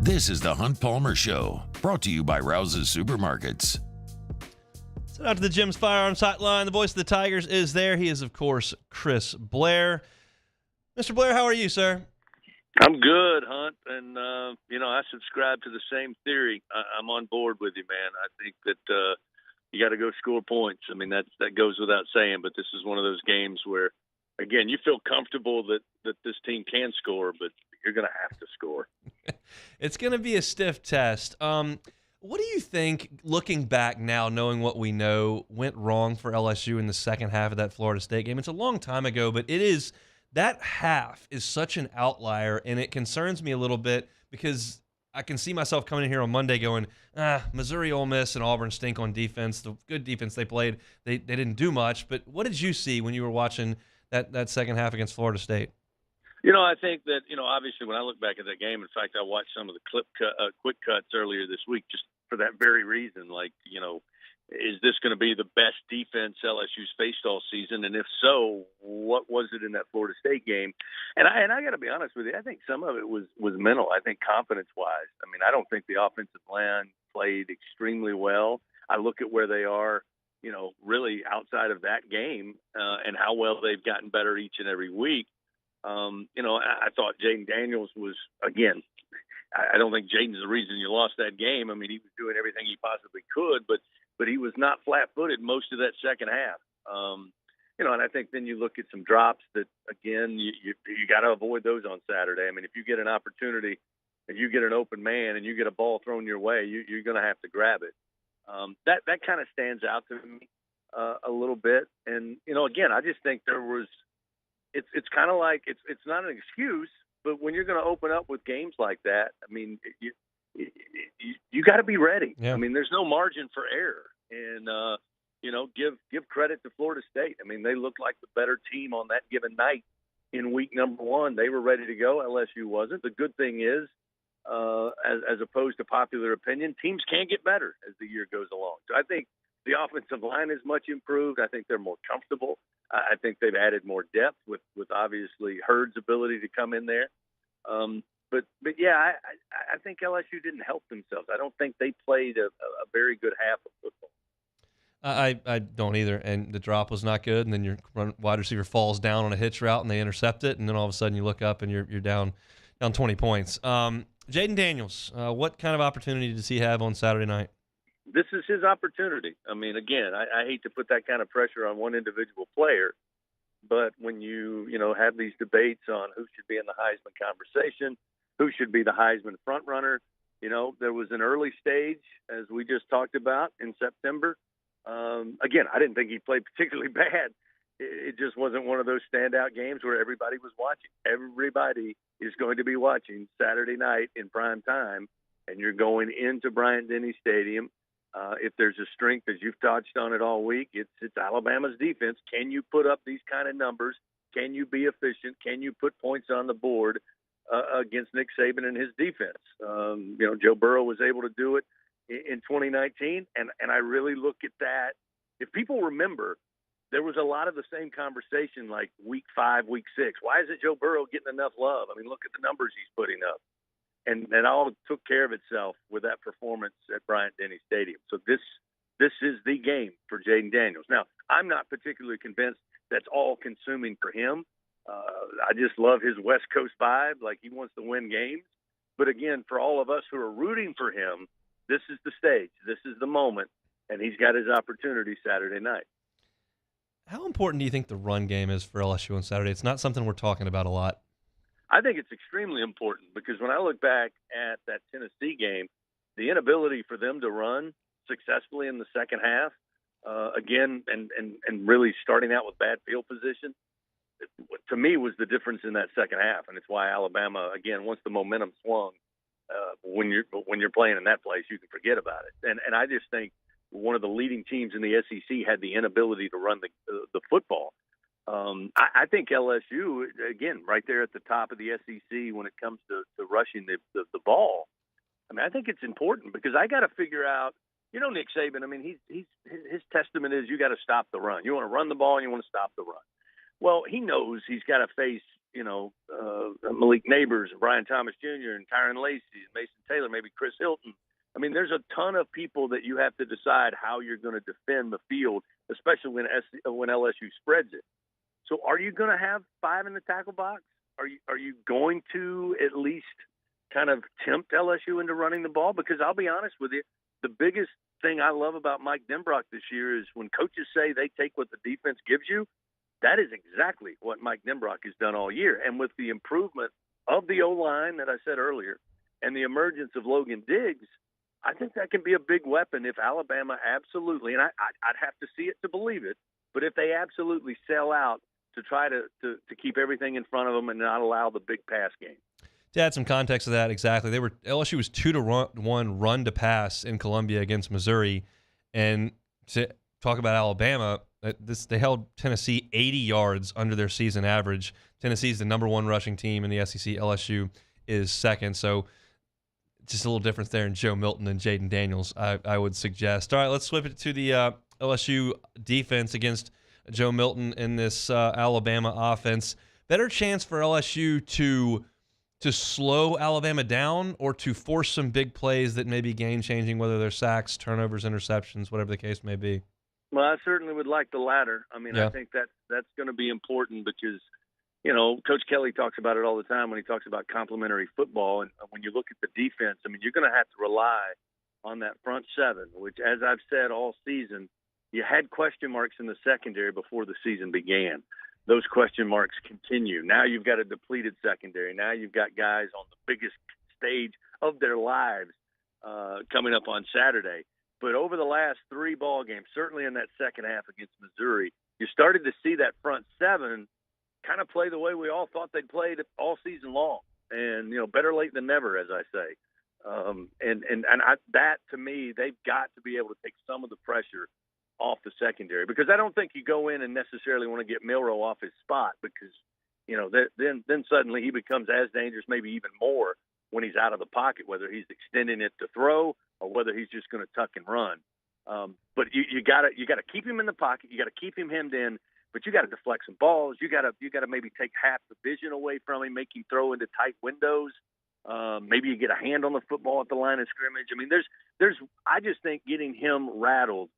This is the Hunt Palmer Show, brought to you by Rouse's Supermarkets. Send out to the Jim's Firearms Hotline. The voice of the Tigers is there. He is, of course, Chris Blair. Mr. Blair, how are you, sir? I'm good, Hunt, and I subscribe to the same theory. I'm on board with you, man. I think that you got to go score points. I mean, that goes without saying, but this is one of those games where, again, you feel comfortable that this team can score, but you're going to have to score. It's going to be a stiff test. What do you think, looking back now, knowing what we know, went wrong for LSU in the second half of that Florida State game? It's a long time ago, but that half is such an outlier, and it concerns me a little bit because I can see myself coming in here on Monday going, Missouri, Ole Miss, and Auburn stink on defense. The good defense they played, they didn't do much. But what did you see when you were watching that second half against Florida State? I think that, obviously when I look back at that game, in fact, I watched some of the quick cuts earlier this week just for that very reason. Like, is this going to be the best defense LSU's faced all season? And if so, what was it in that Florida State game? And I got to be honest with you, I think some of it was mental. I think confidence-wise. I mean, I don't think the offensive line played extremely well. I look at where they are, really outside of that game and how well they've gotten better each and every week. I thought Jaden Daniels was, again, I don't think Jaden's the reason you lost that game. I mean, he was doing everything he possibly could, but he was not flat-footed most of that second half. And I think then you look at some drops that, again, you got to avoid those on Saturday. I mean, if you get an opportunity, if you get an open man and you get a ball thrown your way, you're going to have to grab it. That kind of stands out to me a little bit. And, again, I just think there was – it's kind of like it's not an excuse, but when you're going to open up with games like that, I mean, you got to be ready. Yeah. I mean, there's no margin for error, and give credit to Florida State. I mean, they looked like the better team on that given night in week number one. They were ready to go. LSU wasn't. The good thing is, as opposed to popular opinion, teams can get better as the year goes along. So I think the offensive line is much improved. I think they're more comfortable. I think they've added more depth with obviously Hurd's ability to come in there. But yeah, I think LSU didn't help themselves. I don't think they played a very good half of football. I don't either, and the drop was not good. And then your wide receiver falls down on a hitch route, and they intercept it, and then all of a sudden you look up and you're down 20 points. Jaden Daniels, what kind of opportunity does he have on Saturday night? This is his opportunity. I mean, again, I hate to put that kind of pressure on one individual player, but when you have these debates on who should be in the Heisman conversation, who should be the Heisman front runner, there was an early stage, as we just talked about, in September. Again, I didn't think he played particularly bad. It just wasn't one of those standout games where everybody was watching. Everybody is going to be watching Saturday night in prime time and you're going into Bryant-Denny Stadium, if there's a strength, as you've touched on it all week, it's Alabama's defense. Can you put up these kind of numbers? Can you be efficient? Can you put points on the board against Nick Saban and his defense? Joe Burrow was able to do it in 2019, and I really look at that. If people remember, there was a lot of the same conversation like week 5, week 6. Why isn't Joe Burrow getting enough love? I mean, look at the numbers he's putting up. And that all took care of itself with that performance at Bryant-Denny Stadium. So this is the game for Jaden Daniels. Now, I'm not particularly convinced that's all consuming for him. I just love his West Coast vibe, like he wants to win games. But again, for all of us who are rooting for him, this is the stage. This is the moment, and he's got his opportunity Saturday night. How important do you think the run game is for LSU on Saturday? It's not something we're talking about a lot. I think it's extremely important because when I look back at that Tennessee game, the inability for them to run successfully in the second half, again, and really starting out with bad field position, to me was the difference in that second half. And it's why Alabama, again, once the momentum swung, when you're playing in that place, you can forget about it. And I just think one of the leading teams in the SEC had the inability to run the football. I think LSU, again, right there at the top of the SEC when it comes to rushing the ball. I mean, I think it's important because I got to figure out, Nick Saban, I mean, his testament is you got to stop the run. You want to run the ball and you want to stop the run. Well, he knows he's got to face, Malik Neighbors and Brian Thomas Jr. and Tyron Lacey and Mason Taylor, maybe Chris Hilton. I mean, there's a ton of people that you have to decide how you're going to defend the field, especially when LSU spreads it. So are you going to have 5 in the tackle box? Are you going to at least kind of tempt LSU into running the ball? Because I'll be honest with you, the biggest thing I love about Mike Denbrock this year is when coaches say they take what the defense gives you, that is exactly what Mike Denbrock has done all year. And with the improvement of the O-line that I said earlier and the emergence of Logan Diggs, I think that can be a big weapon if Alabama absolutely, and I'd have to see it to believe it, but if they absolutely sell out to try to keep everything in front of them and not allow the big pass game. To add some context to that, exactly, LSU was 2-1 run to pass in Columbia against Missouri, and to talk about Alabama, they held Tennessee 80 yards under their season average. Tennessee is the number 1 rushing team in the SEC. LSU is second, so just a little difference there in Joe Milton and Jaden Daniels, I would suggest. All right, let's flip it to the LSU defense against Joe Milton in this Alabama offense. Better chance for LSU to slow Alabama down or to force some big plays that may be game-changing, whether they're sacks, turnovers, interceptions, whatever the case may be? Well, I certainly would like the latter. I mean, yeah. I think that's going to be important because, Coach Kelly talks about it all the time when he talks about complementary football. And when you look at the defense, I mean, you're going to have to rely on that front 7, which, as I've said all season, you had question marks in the secondary before the season began. Those question marks continue. Now you've got a depleted secondary. Now you've got guys on the biggest stage of their lives coming up on Saturday. But over the last 3 ball games, certainly in that second half against Missouri, you started to see that front 7 kind of play the way we all thought they'd played all season long. And, better late than never, as I say. That, to me, they've got to be able to take some of the pressure off the secondary, because I don't think you go in and necessarily want to get Milroe off his spot because, then suddenly he becomes as dangerous, maybe even more when he's out of the pocket, whether he's extending it to throw or whether he's just going to tuck and run. But you got to keep him in the pocket. You got to keep him hemmed in, but you got to deflect some balls. You got to maybe take half the vision away from him, make him throw into tight windows. Maybe you get a hand on the football at the line of scrimmage. I mean, I just think getting him rattled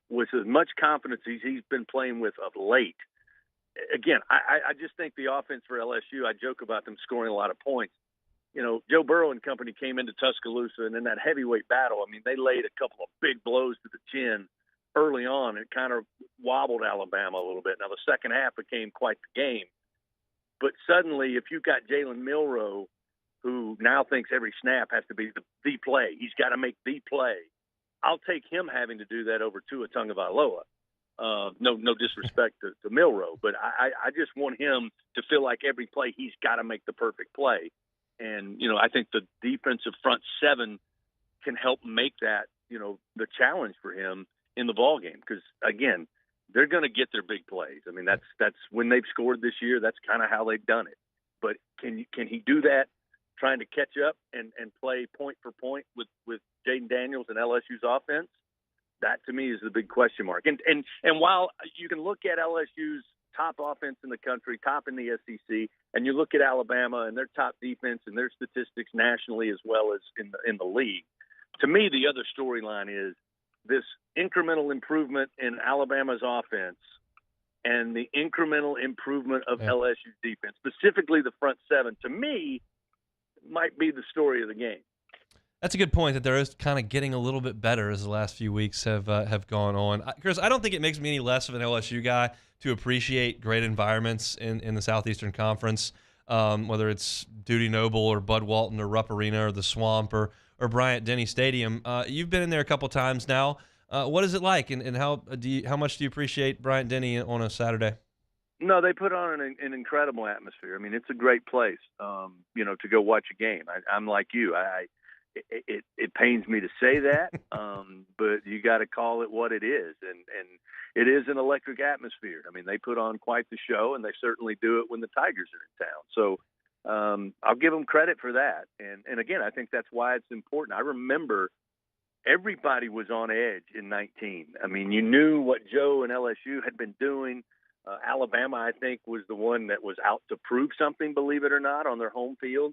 with as much confidence as he's been playing with of late. Again, I just think the offense for LSU, I joke about them scoring a lot of points. Joe Burrow and company came into Tuscaloosa, and in that heavyweight battle, I mean, they laid a couple of big blows to the chin early on. It kind of wobbled Alabama a little bit. Now, the second half became quite the game. But suddenly, if you've got Jalen Milroe, who now thinks every snap has to be the play, he's got to make the play. I'll take him having to do that over Tua Tagovailoa. No disrespect to Milroe, but I just want him to feel like every play he's got to make the perfect play. And, I think the defensive front seven can help make that, the challenge for him in the ball game. Because, again, they're going to get their big plays. I mean, that's when they've scored this year. That's kind of how they've done it. But can he do that, trying to catch up and play point for point with Jaden Daniels and LSU's offense? That, to me, is the big question mark. And while you can look at LSU's top offense in the country, top in the SEC, and you look at Alabama and their top defense and their statistics nationally as well as in the league, to me, the other storyline is this incremental improvement in Alabama's offense and the incremental improvement of LSU's defense, specifically the front seven, to me, might be the story of the game. That's a good point, that there is kind of getting a little bit better as the last few weeks have gone on. Chris, I don't think it makes me any less of an LSU guy to appreciate great environments in the Southeastern Conference, whether it's Duty Noble or Bud Walton or Rupp Arena or the Swamp or Bryant-Denny Stadium. You've been in there a couple times now. What is it like, and how much do you appreciate Bryant-Denny on a Saturday? No, they put on an incredible atmosphere. I mean, it's a great place, to go watch a game. I'm like you. It pains me to say that, but you got to call it what it is, and it is an electric atmosphere. I mean, they put on quite the show, and they certainly do it when the Tigers are in town. So I'll give them credit for that. And again, I think that's why it's important. I remember everybody was on edge in 19. I mean, you knew what Joe and LSU had been doing. Alabama, I think, was the one that was out to prove something, believe it or not, on their home field.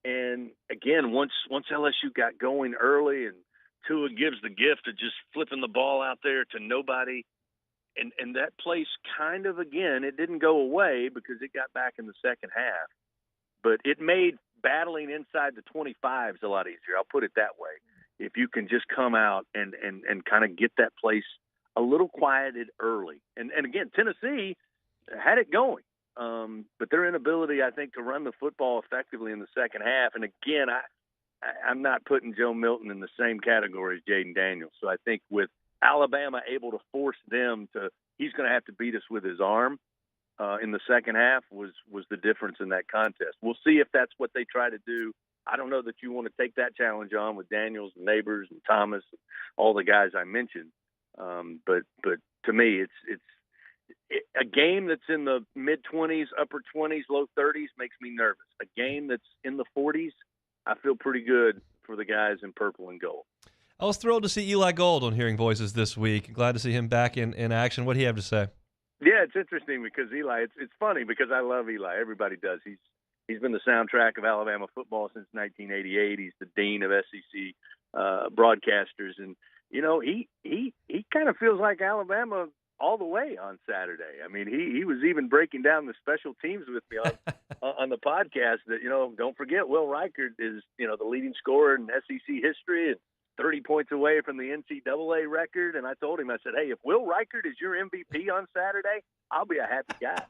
And again, once LSU got going early, and Tua gives the gift of just flipping the ball out there to nobody, and that place kind of, again, it didn't go away because it got back in the second half, but it made battling inside the 25s a lot easier. I'll put it that way. If you can just come out and kind of get that place a little quieted early. And again, Tennessee had it going. But their inability, I think, to run the football effectively in the second half. And again, I'm not putting Joe Milton in the same category as Jaden Daniels. So I think with Alabama able to force them to, he's going to have to beat us with his arm in the second half was the difference in that contest. We'll see if that's what they try to do. I don't know that you want to take that challenge on with Daniels and Neighbors and Thomas and all the guys I mentioned. But to me, it's a game that's in the mid-20s, upper 20s, low 30s makes me nervous. A game that's in the 40s, I feel pretty good for the guys in purple and gold. I was thrilled to see Eli Gold on Hearing Voices this week. Glad to see him back in action. What do you have to say? Yeah, it's interesting because Eli, it's funny because I love Eli. Everybody does. He's been the soundtrack of Alabama football since 1988. He's the dean of SEC broadcasters. And, he kind of feels like Alabama all the way on Saturday. I mean, he was even breaking down the special teams with me on the podcast that, don't forget Will Reichard is, the leading scorer in SEC history and 30 points away from the NCAA record. And I told him, I said, hey, if Will Reichard is your MVP on Saturday, I'll be a happy guy.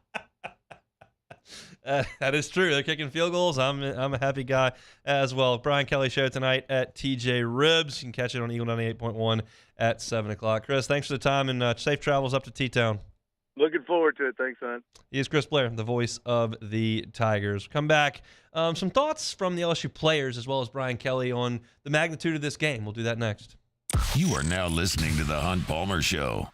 That is true. They're kicking field goals. I'm a happy guy as well. Brian Kelly Show tonight at TJ Ribs. You can catch it on Eagle 98.1 at 7 o'clock. Chris, thanks for the time, and safe travels up to T-Town. Looking forward to it. Thanks, son. He is Chris Blair, the voice of the Tigers. Come back. Some thoughts from the LSU players as well as Brian Kelly on the magnitude of this game. We'll do that next. You are now listening to The Hunt Palmer Show.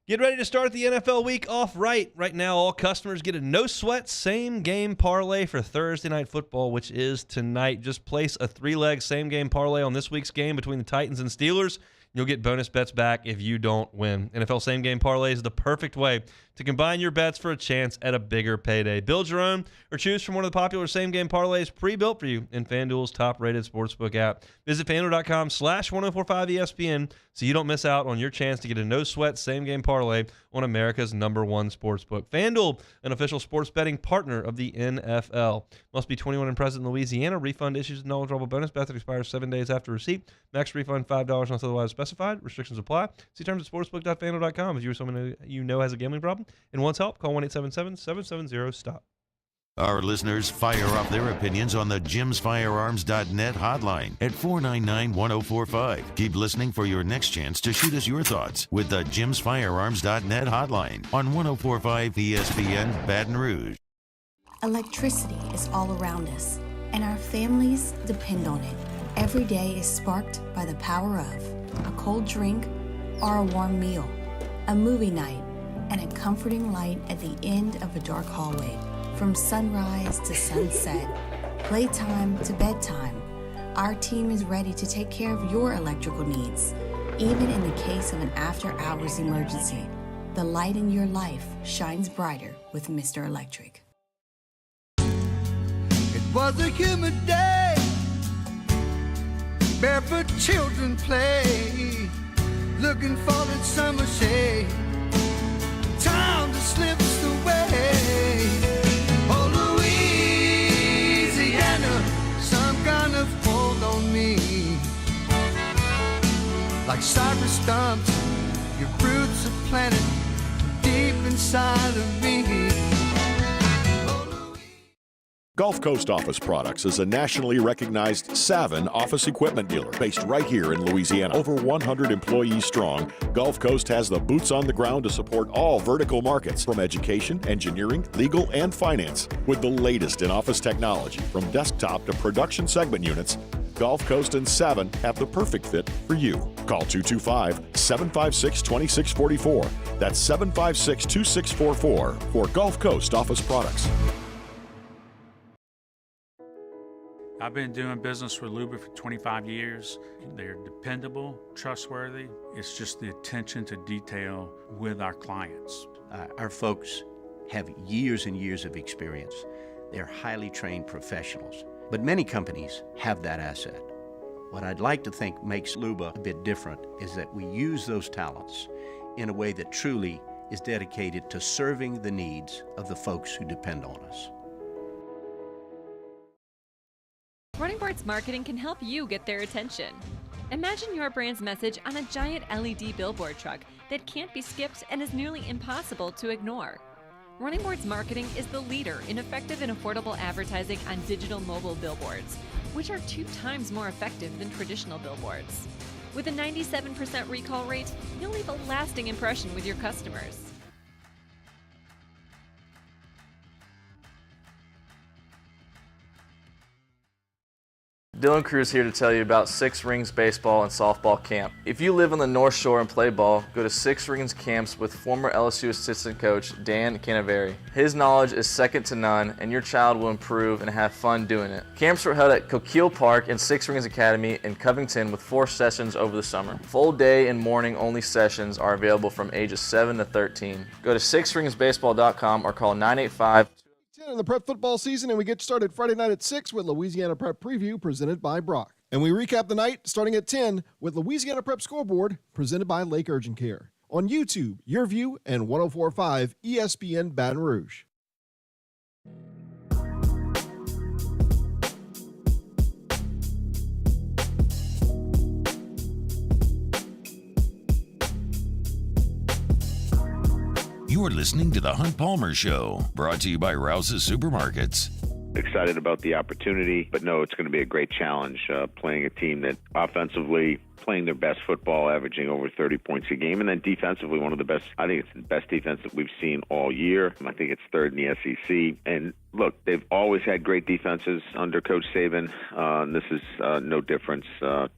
Get ready to start the NFL week off right. Right now, all customers get a no-sweat same-game parlay for Thursday Night Football, which is tonight. Just place a 3-leg same-game parlay on this week's game between the Titans and Steelers. You'll get bonus bets back if you don't win. NFL same-game parlay is the perfect way to combine your bets for a chance at a bigger payday. Build your own or choose from one of the popular same-game parlays pre-built for you in FanDuel's top-rated sportsbook app. Visit FanDuel.com/1045ESPN so you don't miss out on your chance to get a no-sweat same-game parlay on America's #1 sportsbook. FanDuel, an official sports betting partner of the NFL. Must be 21 and present in Louisiana. Refund issues and eligible bonus bet that expires 7 days after receipt. Max refund $5 unless otherwise specified. Restrictions apply. See terms at sportsbook.fanduel.com. If you or someone you know has a gambling problem and wants help, call 1-877-770-STOP. Our listeners fire off their opinions on the jimsfirearms.net hotline at 499-1045. Keep listening for your next chance to shoot us your thoughts with the jimsfirearms.net hotline on 1045 ESPN Baton Rouge. Electricity is all around us, and our families depend on it. Every day is sparked by the power of a cold drink or a warm meal, a movie night, and a comforting light at the end of a dark hallway. From sunrise to sunset, playtime to bedtime, our team is ready to take care of your electrical needs. Even in the case of an after-hours emergency, the light in your life shines brighter with Mr. Electric. It was a humid day, barefoot children play, looking for that summer shade. Time just slips away. Oh, Louisiana, some kind of hold on me. Like cypress stumps, your roots are planted deep inside of me. Gulf Coast Office Products is a nationally recognized Savin office equipment dealer based right here in Louisiana. Over 100 employees strong, Gulf Coast has the boots on the ground to support all vertical markets, from education, engineering, legal, and finance. With the latest in office technology, from desktop to production segment units, Gulf Coast and Savin have the perfect fit for you. Call 225-756-2644. That's 756-2644 for Gulf Coast Office Products. I've been doing business with Luba for 25 years. They're dependable, trustworthy. It's just the attention to detail with our clients. Our folks have years and years of experience. They're highly trained professionals. But many companies have that asset. What I'd like to think makes Luba a bit different is that we use those talents in a way that truly is dedicated to serving the needs of the folks who depend on us. Running Boards Marketing can help you get their attention. Imagine your brand's message on a giant LED billboard truck that can't be skipped and is nearly impossible to ignore. Running Boards Marketing is the leader in effective and affordable advertising on digital mobile billboards, which are 2 times more effective than traditional billboards. With a 97% recall rate, you'll leave a lasting impression with your customers. Dylan Cruz here to tell you about Six Rings Baseball and Softball Camp. If you live on the North Shore and play ball, go to Six Rings Camps with former LSU assistant coach Dan Canaveri. His knowledge is second to none, and your child will improve and have fun doing it. Camps were held at Coquille Park and Six Rings Academy in Covington with 4 sessions over the summer. Full day and morning only sessions are available from ages 7 to 13. Go to sixringsbaseball.com or call 985 in the prep football season, and we get started Friday night at 6 with Louisiana Prep Preview presented by Brock. And we recap the night starting at 10 with Louisiana Prep Scoreboard presented by Lake Urgent Care. On YouTube, Your View, and 104.5 ESPN Baton Rouge. You're listening to The Hunt Palmer Show, brought to you by Rouse's Supermarkets. Excited about the opportunity, but no, it's going to be a great challenge playing a team that offensively playing their best football, averaging over 30 points a game, and then defensively one of the best. I think it's the best defense that we've seen all year. I think it's third in the SEC. And look, they've always had great defenses under Coach Saban. And this is no difference.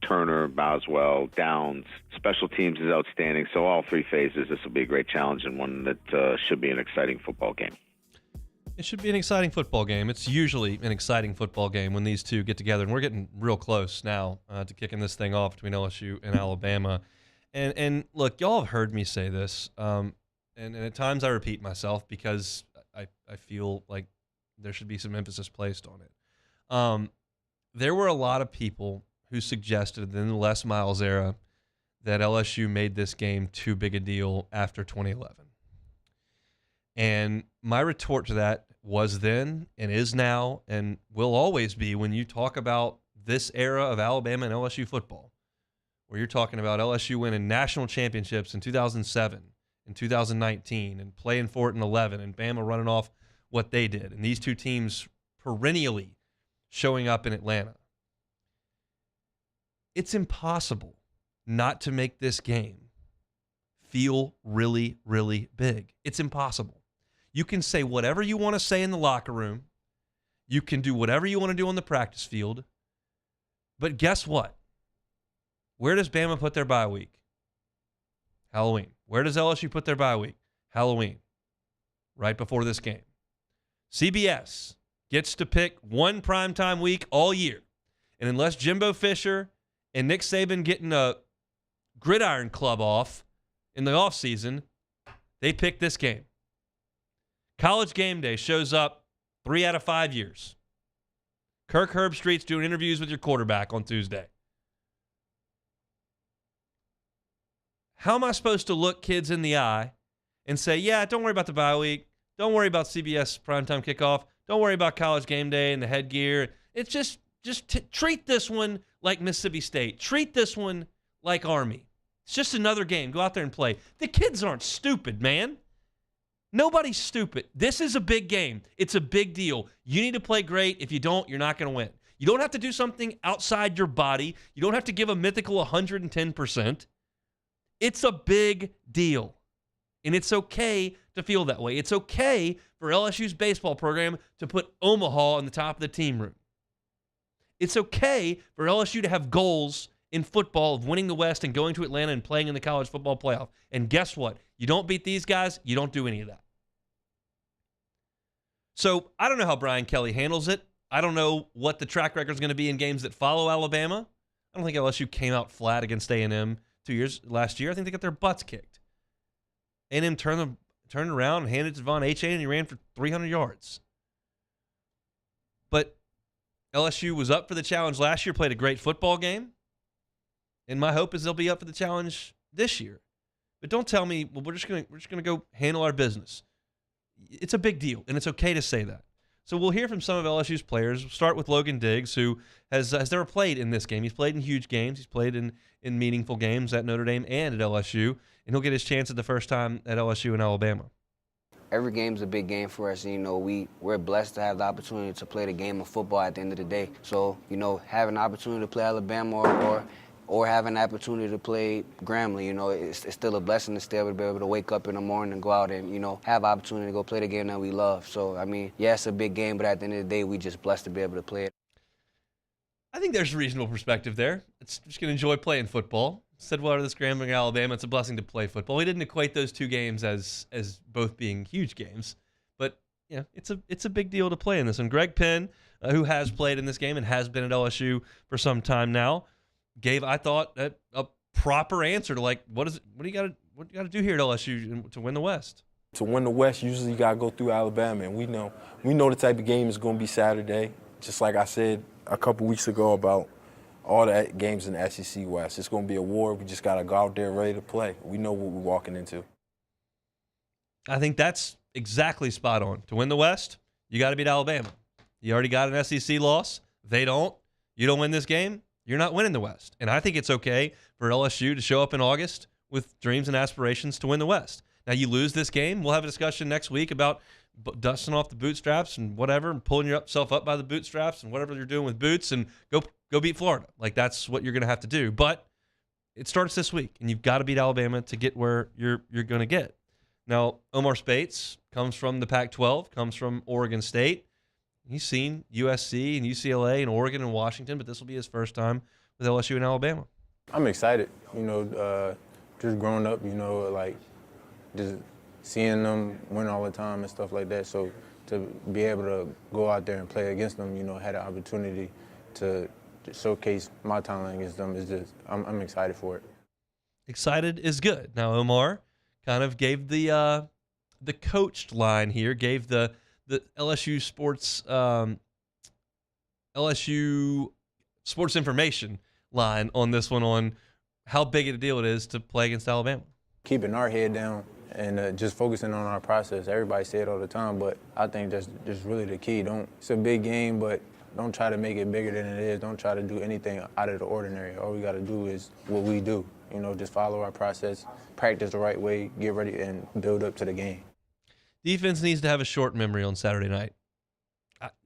Turner, Boswell, Downs, special teams is outstanding. So all 3 phases, this will be a great challenge and one that should be an exciting football game. It should be an exciting football game. It's usually an exciting football game when these two get together, and we're getting real close now to kicking this thing off between LSU and Alabama. And look, y'all have heard me say this, and at times I repeat myself because I feel like there should be some emphasis placed on it. There were a lot of people who suggested in the Les Miles era that LSU made this game too big a deal after 2011. And my retort to that was then and is now and will always be when you talk about this era of Alabama and LSU football, where you're talking about LSU winning national championships in 2007 and 2019 and playing for it in 11 and Bama running off what they did. And these two teams perennially showing up in Atlanta. It's impossible not to make this game feel really, really big. It's impossible. You can say whatever you want to say in the locker room. You can do whatever you want to do on the practice field. But guess what? Where does Bama put their bye week? Halloween. Where does LSU put their bye week? Halloween. Right before this game. CBS gets to pick one primetime week all year. And unless Jimbo Fisher and Nick Saban getting a gridiron club off in the offseason, they pick this game. College Game Day shows up 3 out of 5 years. Kirk Herbstreit's doing interviews with your quarterback on Tuesday. How am I supposed to look kids in the eye and say, yeah, don't worry about the bye week. Don't worry about CBS primetime kickoff. Don't worry about College Game Day and the headgear. It's just treat this one like Mississippi State. Treat this one like Army. It's just another game. Go out there and play. The kids aren't stupid, man. Nobody's stupid. This is a big game. It's a big deal. You need to play great. If you don't, you're not going to win. You don't have to do something outside your body. You don't have to give a mythical 110%. It's a big deal. And it's okay to feel that way. It's okay for LSU's baseball program to put Omaha on the top of the team room. It's okay for LSU to have goals in football of winning the West and going to Atlanta and playing in the college football playoff. And guess what? You don't beat these guys, you don't do any of that. So I don't know how Brian Kelly handles it. I don't know what the track record is going to be in games that follow Alabama. I don't think LSU came out flat against A&M last year. I think they got their butts kicked. A&M turned around and handed it to Von Achane, and he ran for 300 yards. But LSU was up for the challenge last year, played a great football game. And my hope is they'll be up for the challenge this year. But don't tell me, well, we're just gonna go handle our business. It's a big deal, and it's okay to say that. So we'll hear from some of LSU's players. We'll start with Logan Diggs, who has never played in this game. He's played in huge games. He's played in meaningful games at Notre Dame and at LSU, and he'll get his chance at the first time at LSU and Alabama. Every game's a big game for us, and, we're blessed to have the opportunity to play the game of football at the end of the day. So, having the opportunity to play Alabama or having the opportunity to play Grambling, it's still a blessing to still be able to wake up in the morning and go out and, have the opportunity to go play the game that we love. So, yeah, it's a big game, but at the end of the day, we just blessed to be able to play it. I think there's a reasonable perspective there. It's just going to enjoy playing football. Said, well, this Grambling, Alabama, it's a blessing to play football. We didn't equate those two games as both being huge games, but yeah, it's a big deal to play in this one. Greg Penn, who has played in this game and has been at LSU for some time now, gave, I thought, a proper answer to what do you got to do here at LSU to win the West? To win the West, usually you got to go through Alabama, and we know the type of game is going to be Saturday. Just like I said a couple weeks ago about all the games in the SEC West. It's going to be a war. We just got to go out there ready to play. We know what we're walking into. I think that's exactly spot on. To win the West, you got to beat Alabama. You already got an SEC loss. They don't. You don't win this game, you're not winning the West. And I think it's okay for LSU to show up in August with dreams and aspirations to win the West. Now, you lose this game, we'll have a discussion next week about dusting off the bootstraps and whatever, and pulling yourself up by the bootstraps and whatever you're doing with boots, and go beat Florida. That's what you're going to have to do. But it starts this week, and you've got to beat Alabama to get where you're going to get. Now, Omar Spates comes from the Pac-12, comes from Oregon State. He's seen USC and UCLA and Oregon and Washington, but this will be his first time with LSU and Alabama. I'm excited, just growing up, just seeing them win all the time and stuff like that. So to be able to go out there and play against them, had an opportunity to showcase my talent against them is just, I'm excited for it. Excited is good. Now, Omar kind of gave the coached line here, gave the LSU sports information line on this one on how big a deal it is to play against Alabama. Keeping our head down and just focusing on our process. Everybody say it all the time, but I think that's just really the key. It's a big game, but don't try to make it bigger than it is. Don't try to do anything out of the ordinary. All we got to do is what we do. Just follow our process, practice the right way, get ready, and build up to the game. Defense needs to have a short memory on Saturday night.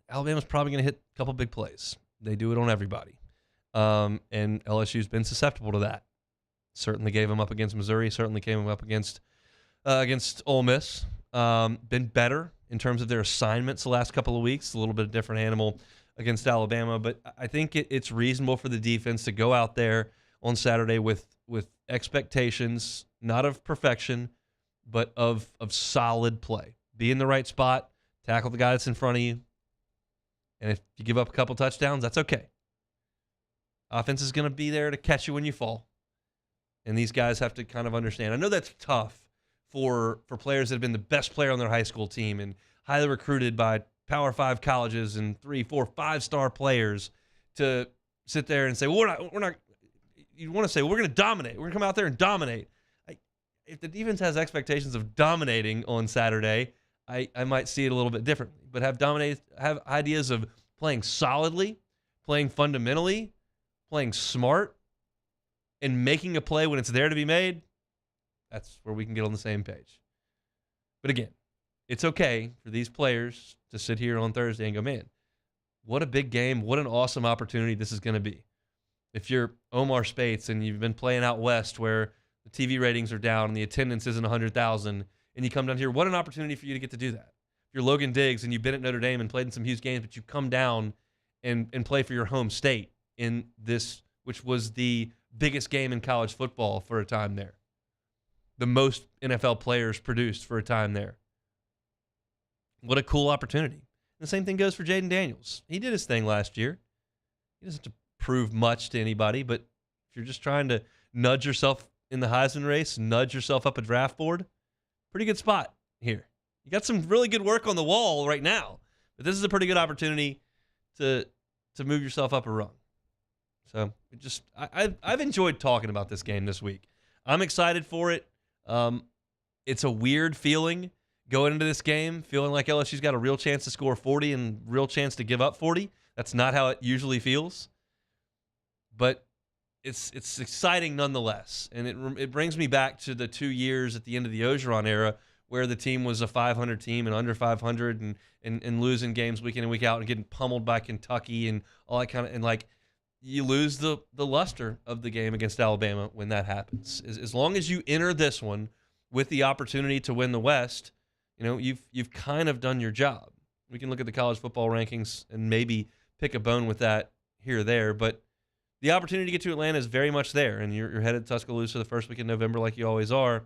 Alabama's probably going to hit a couple big plays. They do it on everybody. And LSU's been susceptible to that. Certainly gave them up against Missouri. Certainly came up against Ole Miss. Been better in terms of their assignments the last couple of weeks. A little bit of different animal against Alabama, but I think it's reasonable for the defense to go out there on Saturday with expectations, not of perfection, but of solid play. Be in the right spot, tackle the guy that's in front of you, and if you give up a couple touchdowns, that's okay. Offense is going to be there to catch you when you fall, and these guys have to kind of understand. I know that's tough for players that have been the best player on their high school team and highly recruited by Power 5 colleges and 3, 4, 5-star players to sit there and say, well, we're not. You want to say, well, we're going to dominate. We're going to come out there and dominate. If the defense has expectations of dominating on Saturday, I might see it a little bit differently. But have ideas of playing solidly, playing fundamentally, playing smart, and making a play when it's there to be made, that's where we can get on the same page. But again, it's okay for these players to sit here on Thursday and go, man, what a big game. What an awesome opportunity this is going to be. If you're Omar Spates and you've been playing out west where the TV ratings are down and the attendance isn't 100,000, and you come down here, what an opportunity for you to get to do that. If you're Logan Diggs and you've been at Notre Dame and played in some huge games, but you come down and play for your home state in this, which was the biggest game in college football for a time there. The most NFL players produced for a time there. What a cool opportunity. And the same thing goes for Jaden Daniels. He did his thing last year. He doesn't have to prove much to anybody, but if you're just trying to nudge yourself in the Heisman race, nudge yourself up a draft board, pretty good spot here. You got some really good work on the wall right now, but this is a pretty good opportunity to move yourself up a rung. So I've enjoyed talking about this game this week. I'm excited for it. It's a weird feeling going into this game, feeling like LSU's got a real chance to score 40 and real chance to give up 40. That's not how it usually feels. But it's exciting nonetheless. And it brings me back to the 2 years at the end of the Ogeron era where the team was a 500 team and under 500 and losing games week in and week out and getting pummeled by Kentucky and all that kind of, and like you lose the luster of the game against Alabama when that happens. As long as you enter this one with the opportunity to win the West, you know, you've kind of done your job. We can look at the college football rankings and maybe pick a bone with that here or there, but the opportunity to get to Atlanta is very much there, and you're headed to Tuscaloosa the first week in November like you always are,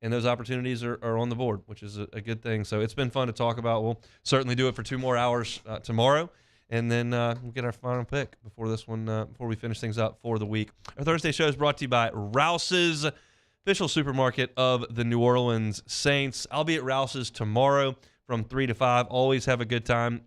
and those opportunities are on the board, which is a good thing. So it's been fun to talk about. We'll certainly do it for 2 more hours tomorrow, and then we'll get our final pick before this one, before we finish things up for the week. Our Thursday show is brought to you by Rouse's, official supermarket of the New Orleans Saints. I'll be at Rouse's tomorrow from 3 to 5. Always have a good time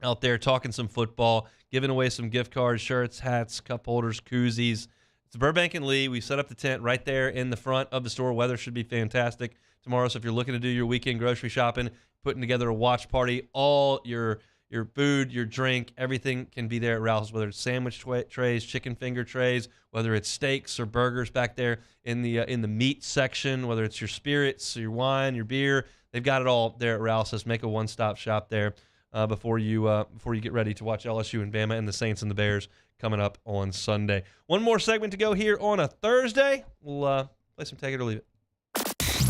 out there talking some football, giving away some gift cards, shirts, hats, cup holders, koozies. It's Burbank and Lee. We set up the tent right there in the front of the store. Weather should be fantastic tomorrow. So if you're looking to do your weekend grocery shopping, putting together a watch party, all your food, your drink, everything can be there at Rouse's, whether it's sandwich trays, chicken finger trays, whether it's steaks or burgers back there in the meat section, whether it's your spirits, your wine, your beer. They've got it all there at Rouse's. Make a one-stop shop there. Before you get ready to watch LSU and Bama and the Saints and the Bears coming up on Sunday. One more segment to go here on a Thursday. We'll play some Take It or Leave It.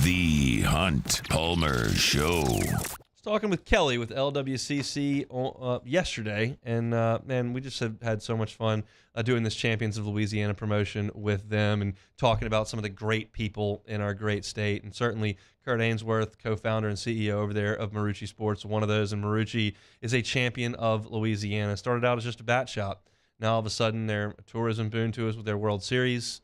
The Hunt Palmer Show. I was talking with Kelly with LWCC yesterday, and man, we just have had so much fun doing this Champions of Louisiana promotion with them and talking about some of the great people in our great state, and certainly Kurt Ainsworth, co-founder and CEO over there of Marucci Sports, one of those, and Marucci is a champion of Louisiana. Started out as just a bat shop. Now all of a sudden they're a tourism boon to us with their World Series.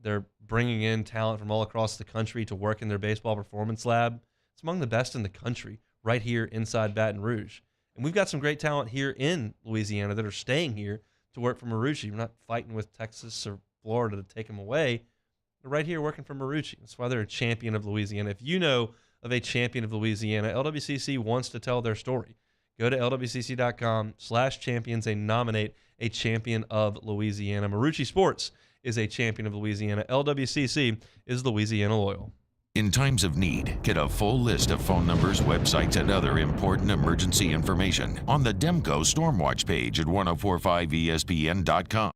They're bringing in talent from all across the country to work in their baseball performance lab. It's among the best in the country right here inside Baton Rouge. And we've got some great talent here in Louisiana that are staying here to work for Marucci. We're not fighting with Texas or Florida to take them away. They're right here working for Marucci. That's why they're a champion of Louisiana. If you know of a champion of Louisiana, LWCC wants to tell their story. Go to lwcc.com/champions and nominate a champion of Louisiana. Marucci Sports is a champion of Louisiana. LWCC is Louisiana loyal. In times of need, get a full list of phone numbers, websites, and other important emergency information on the Demco Stormwatch page at 1045ESPN.com.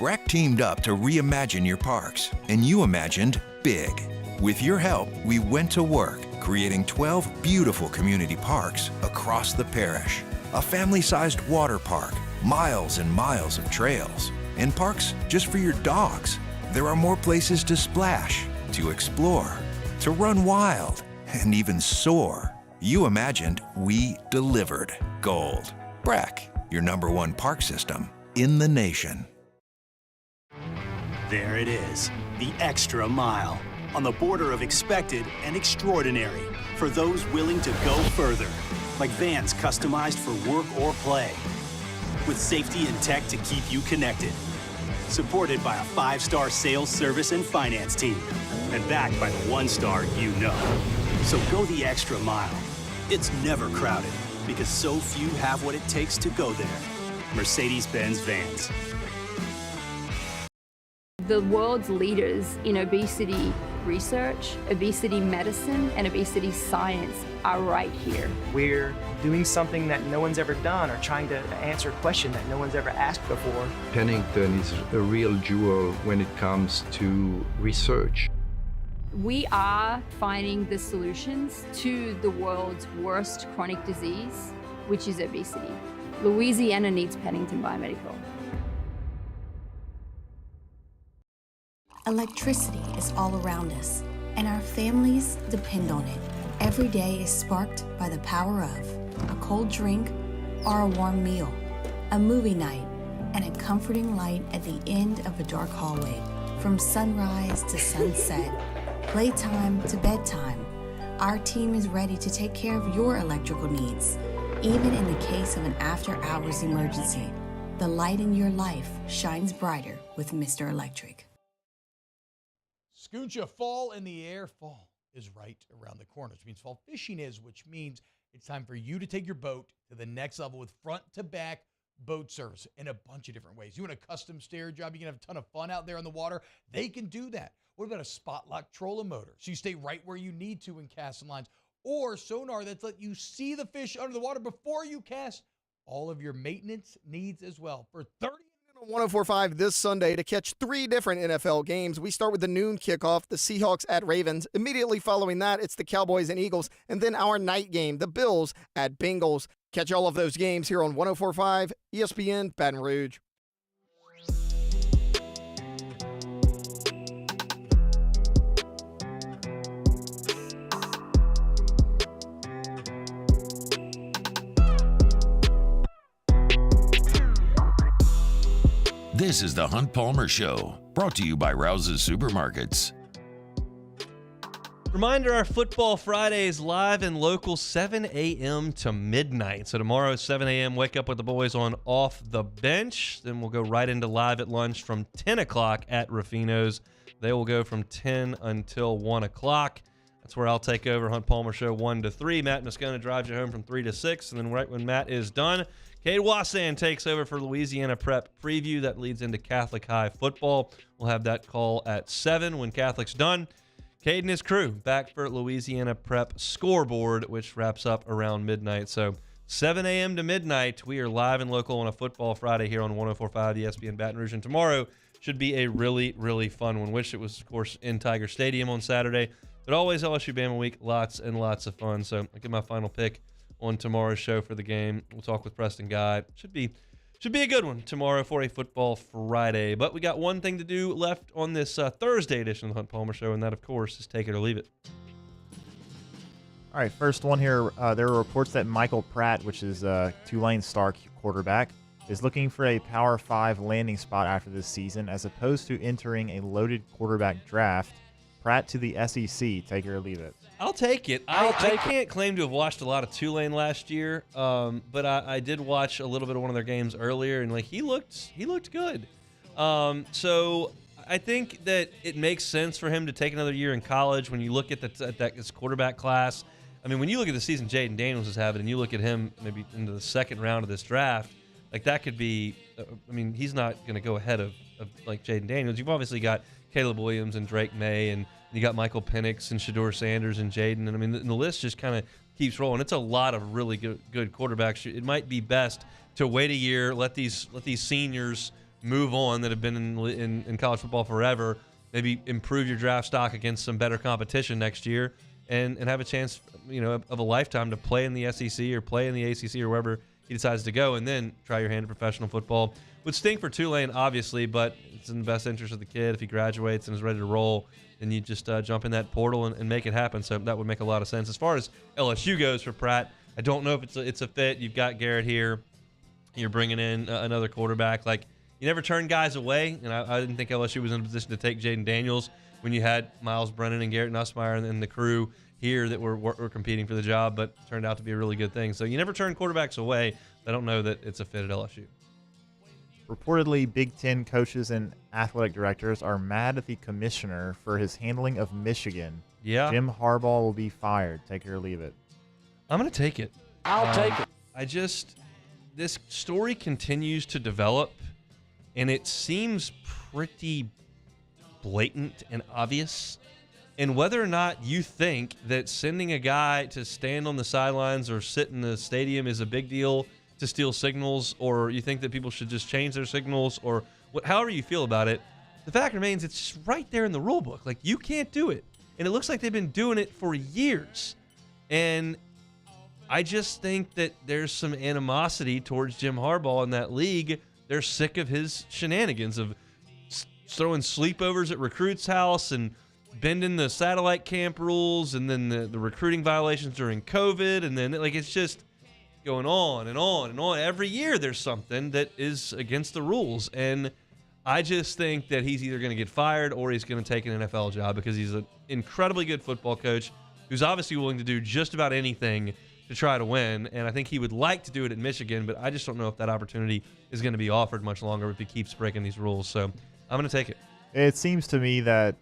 Breck teamed up to reimagine your parks, and you imagined big. With your help, we went to work, creating 12 beautiful community parks across the parish. A family-sized water park, miles and miles of trails, and parks just for your dogs. There are more places to splash, to explore, to run wild, and even soar. You imagined, we delivered. Gold. Breck, your #1 park system in the nation. There it is, the extra mile, on the border of expected and extraordinary, for those willing to go further, like vans customized for work or play, with safety and tech to keep you connected. Supported by a 5-star sales, service, and finance team, and backed by the 1-star you know. So go the extra mile. It's never crowded, because so few have what it takes to go there. Mercedes-Benz Vans. The world's leaders in obesity research, obesity medicine, and obesity science are right here. We're doing something that no one's ever done, or trying to answer a question that no one's ever asked before. Pennington is a real jewel when it comes to research. We are finding the solutions to the world's worst chronic disease, which is obesity. Louisiana needs Pennington Biomedical. Electricity is all around us, and our families depend on it. Every day is sparked by the power of a cold drink or a warm meal, a movie night, and a comforting light at the end of a dark hallway. From sunrise to sunset, playtime to bedtime, our team is ready to take care of your electrical needs. Even in the case of an after-hours emergency, the light in your life shines brighter with Mr. Electric. Scoocha, fall in the air. Fall is right around the corner, which means fall fishing is, which means it's time for you to take your boat to the next level with front-to-back boat service in a bunch of different ways. You want a custom stair job, you can have a ton of fun out there on the water. They can do that. What about a spot lock trolling motor? So you stay right where you need to in casting lines. Or sonar that's let you see the fish under the water before you cast. All of your maintenance needs as well. For 30 104.5 this Sunday to catch 3 different NFL games. We start with the noon kickoff, the Seahawks at Ravens. Immediately following that, it's the Cowboys and Eagles. And then our night game, the Bills at Bengals. Catch all of those games here on 104.5 ESPN Baton Rouge. This is the Hunt Palmer Show, brought to you by Rouse's Supermarkets. Reminder, our Football Friday is live and local 7 a.m. to midnight. So tomorrow, 7 a.m., wake up with the boys on Off the Bench. Then we'll go right into live at lunch from 10 o'clock at Ruffino's. They will go from 10 until 1 o'clock. That's where I'll take over Hunt Palmer Show 1 to 3. Matt Moscona drives you home from 3 to 6. And then right when Matt is done, Cade Wassan takes over for Louisiana Prep Preview. That leads into Catholic High football. We'll have that call at 7 when Catholic's done. Cade and his crew back for Louisiana Prep Scoreboard, which wraps up around midnight. So 7 a.m. to midnight, we are live and local on a Football Friday here on 104.5 ESPN Baton Rouge. And tomorrow should be a really, really fun one. Wish it was, of course, in Tiger Stadium on Saturday. But always LSU Bama week, lots and lots of fun. So I'll give my final pick on tomorrow's show for the game. We'll talk with Preston Guy. Should be a good one tomorrow for a Football Friday. But we got one thing to do left on this Thursday edition of the Hunt Palmer Show, and that, of course, is take it or leave it. All right, first one here. There are reports that Michael Pratt, which is Tulane star quarterback, is looking for a Power 5 landing spot after this season, as opposed to entering a loaded quarterback draft. Pratt to the SEC. Take it or leave it. I'll take it. I can't claim to have watched a lot of Tulane last year, but I did watch a little bit of one of their games earlier, and he looked good. So I think that it makes sense for him to take another year in college. When you look at this quarterback class, I mean, when you look at the season Jaden Daniels is having, and you look at him maybe into the second round of this draft, like that could be. I mean, he's not going to go ahead of like Jaden Daniels. You've obviously got Caleb Williams and Drake May, and you got Michael Penix and Shedeur Sanders and Jaden. And I mean, the list just kind of keeps rolling. It's a lot of really good quarterbacks. It might be best to wait a year, let these seniors move on that have been in college football forever, maybe improve your draft stock against some better competition next year, and have a chance, of a lifetime to play in the SEC or play in the ACC or wherever he decides to go, and then try your hand at professional football. Would stink for Tulane, obviously, but it's in the best interest of the kid. If he graduates and is ready to roll, then you just jump in that portal and make it happen. So that would make a lot of sense. As far as LSU goes for Pratt, I don't know if it's a fit. You've got Garrett here. You're bringing in another quarterback. Like, you never turn guys away, and I didn't think LSU was in a position to take Jaden Daniels when you had Miles Brennan and Garrett Nussmeier and the crew here that were competing for the job, but turned out to be a really good thing. So you never turn quarterbacks away. I don't know that it's a fit at LSU. Reportedly, Big Ten coaches and athletic directors are mad at the commissioner for his handling of Michigan. Yeah. Jim Harbaugh will be fired. Take it or leave it. I'm going to take it. I'll take it. This story continues to develop, and it seems pretty blatant and obvious. And whether or not you think that sending a guy to stand on the sidelines or sit in the stadium is a big deal to steal signals, or you think that people should just change their signals, or however you feel about it, the fact remains it's just right there in the rule book. Like, you can't do it. And it looks like they've been doing it for years. And I just think that there's some animosity towards Jim Harbaugh in that league. They're sick of his shenanigans of throwing sleepovers at recruits' house and bending the satellite camp rules, and then the recruiting violations during COVID, and then it's just going on and on and on. Every year there's something that is against the rules, and I just think that he's either going to get fired or he's going to take an NFL job, because he's an incredibly good football coach who's obviously willing to do just about anything to try to win, and I think he would like to do it at Michigan, but I just don't know if that opportunity is going to be offered much longer if he keeps breaking these rules. So I'm going to take it. It seems to me that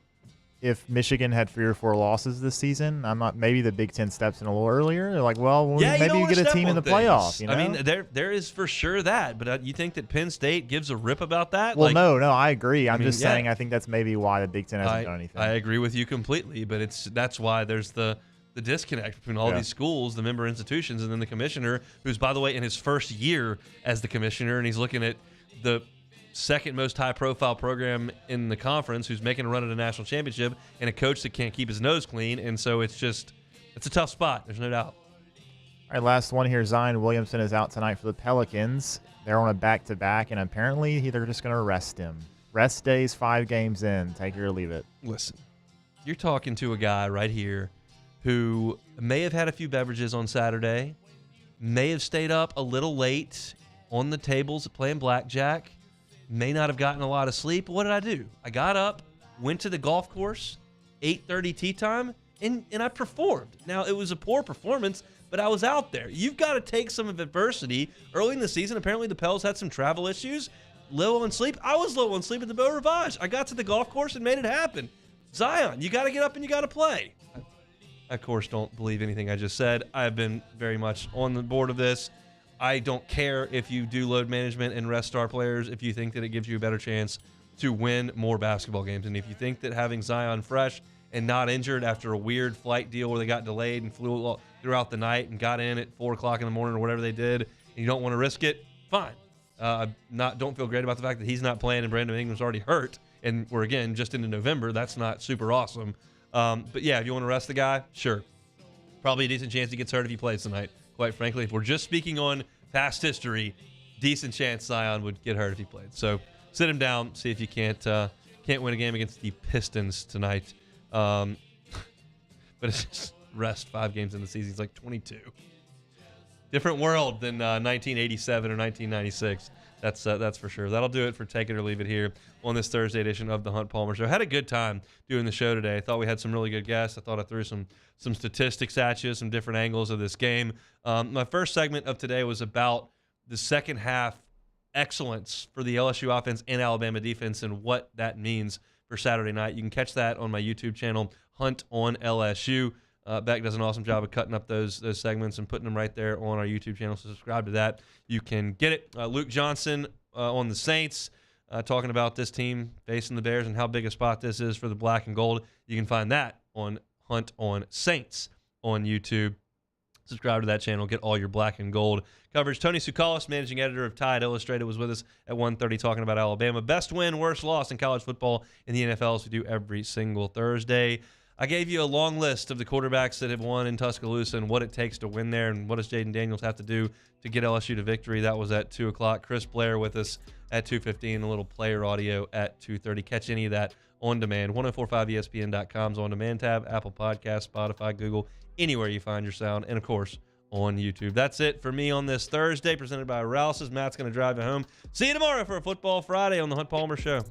if Michigan had 3 or 4 losses this season, maybe the Big Ten steps in a little earlier. They're like, maybe you get a team in the playoff. I mean, there is for sure that, but you think that Penn State gives a rip about that? Well, no, I agree. I'm just saying I think that's maybe why the Big Ten hasn't done anything. I agree with you completely, but that's why there's the disconnect between all these schools, the member institutions, and then the commissioner, who's, by the way, in his first year as the commissioner, and he's looking at the second most high-profile program in the conference, who's making a run at a national championship, and a coach that can't keep his nose clean. And so it's a tough spot. There's no doubt. All right, last one here. Zion Williamson is out tonight for the Pelicans. They're on a back-to-back, and apparently they're just going to rest him. Rest days 5 games in. Take it or leave it. Listen, you're talking to a guy right here who may have had a few beverages on Saturday, may have stayed up a little late on the tables playing blackjack, may not have gotten a lot of sleep. What did I do? I got up, went to the golf course, 8:30 tee time, and I performed. Now, it was a poor performance, but I was out there. You've got to take some of adversity. Early in the season, apparently the Pels had some travel issues, low on sleep. I was low on sleep at the Beau Rivage. I got to the golf course and made it happen. Zion, you got to get up and you got to play. I, of course, don't believe anything I just said. I've been very much on the board of this. I don't care if you do load management and rest star players if you think that it gives you a better chance to win more basketball games. And if you think that having Zion fresh and not injured after a weird flight deal where they got delayed and flew throughout the night and got in at 4 o'clock in the morning or whatever they did, and you don't want to risk it, fine. Don't feel great about the fact that he's not playing and Brandon Ingram's already hurt, and we're, again, just into November. That's not super awesome. But, yeah, if you want to rest the guy, sure. Probably a decent chance he gets hurt if he plays tonight. Quite frankly, if we're just speaking on past history, decent chance Zion would get hurt if he played. So sit him down, see if you can't win a game against the Pistons tonight. But it's just rest 5 games in the season. He's like 22. Different world than 1987 or 1996. That's for sure. That'll do it for Take It or Leave It here on this Thursday edition of the Hunt Palmer Show. Had a good time doing the show today. I thought we had some really good guests. I thought I threw some statistics at you, some different angles of this game. My first segment of today was about the second half excellence for the LSU offense and Alabama defense and what that means for Saturday night. You can catch that on my YouTube channel, Hunt on LSU. Beck does an awesome job of cutting up those segments and putting them right there on our YouTube channel, so subscribe to that. You can get it. Luke Johnson on the Saints, talking about this team facing the Bears and how big a spot this is for the black and gold. You can find that on Hunt on Saints on YouTube. Subscribe to that channel. Get all your black and gold coverage. Tony Tsoukalos, managing editor of Tide Illustrated, was with us at 1:30 talking about Alabama. Best win, worst loss in college football in the NFL, as we do every single Thursday. I gave you a long list of the quarterbacks that have won in Tuscaloosa and what it takes to win there, and what does Jaden Daniels have to do to get LSU to victory. That was at 2 o'clock. Chris Blair with us at 2:15, a little player audio at 2:30. Catch any of that on demand. 1045ESPN.com's on demand tab, Apple Podcasts, Spotify, Google, anywhere you find your sound, and of course on YouTube. That's it for me on this Thursday, presented by Rouse's. Matt's going to drive you home. See you tomorrow for a Football Friday on the Hunt Palmer Show.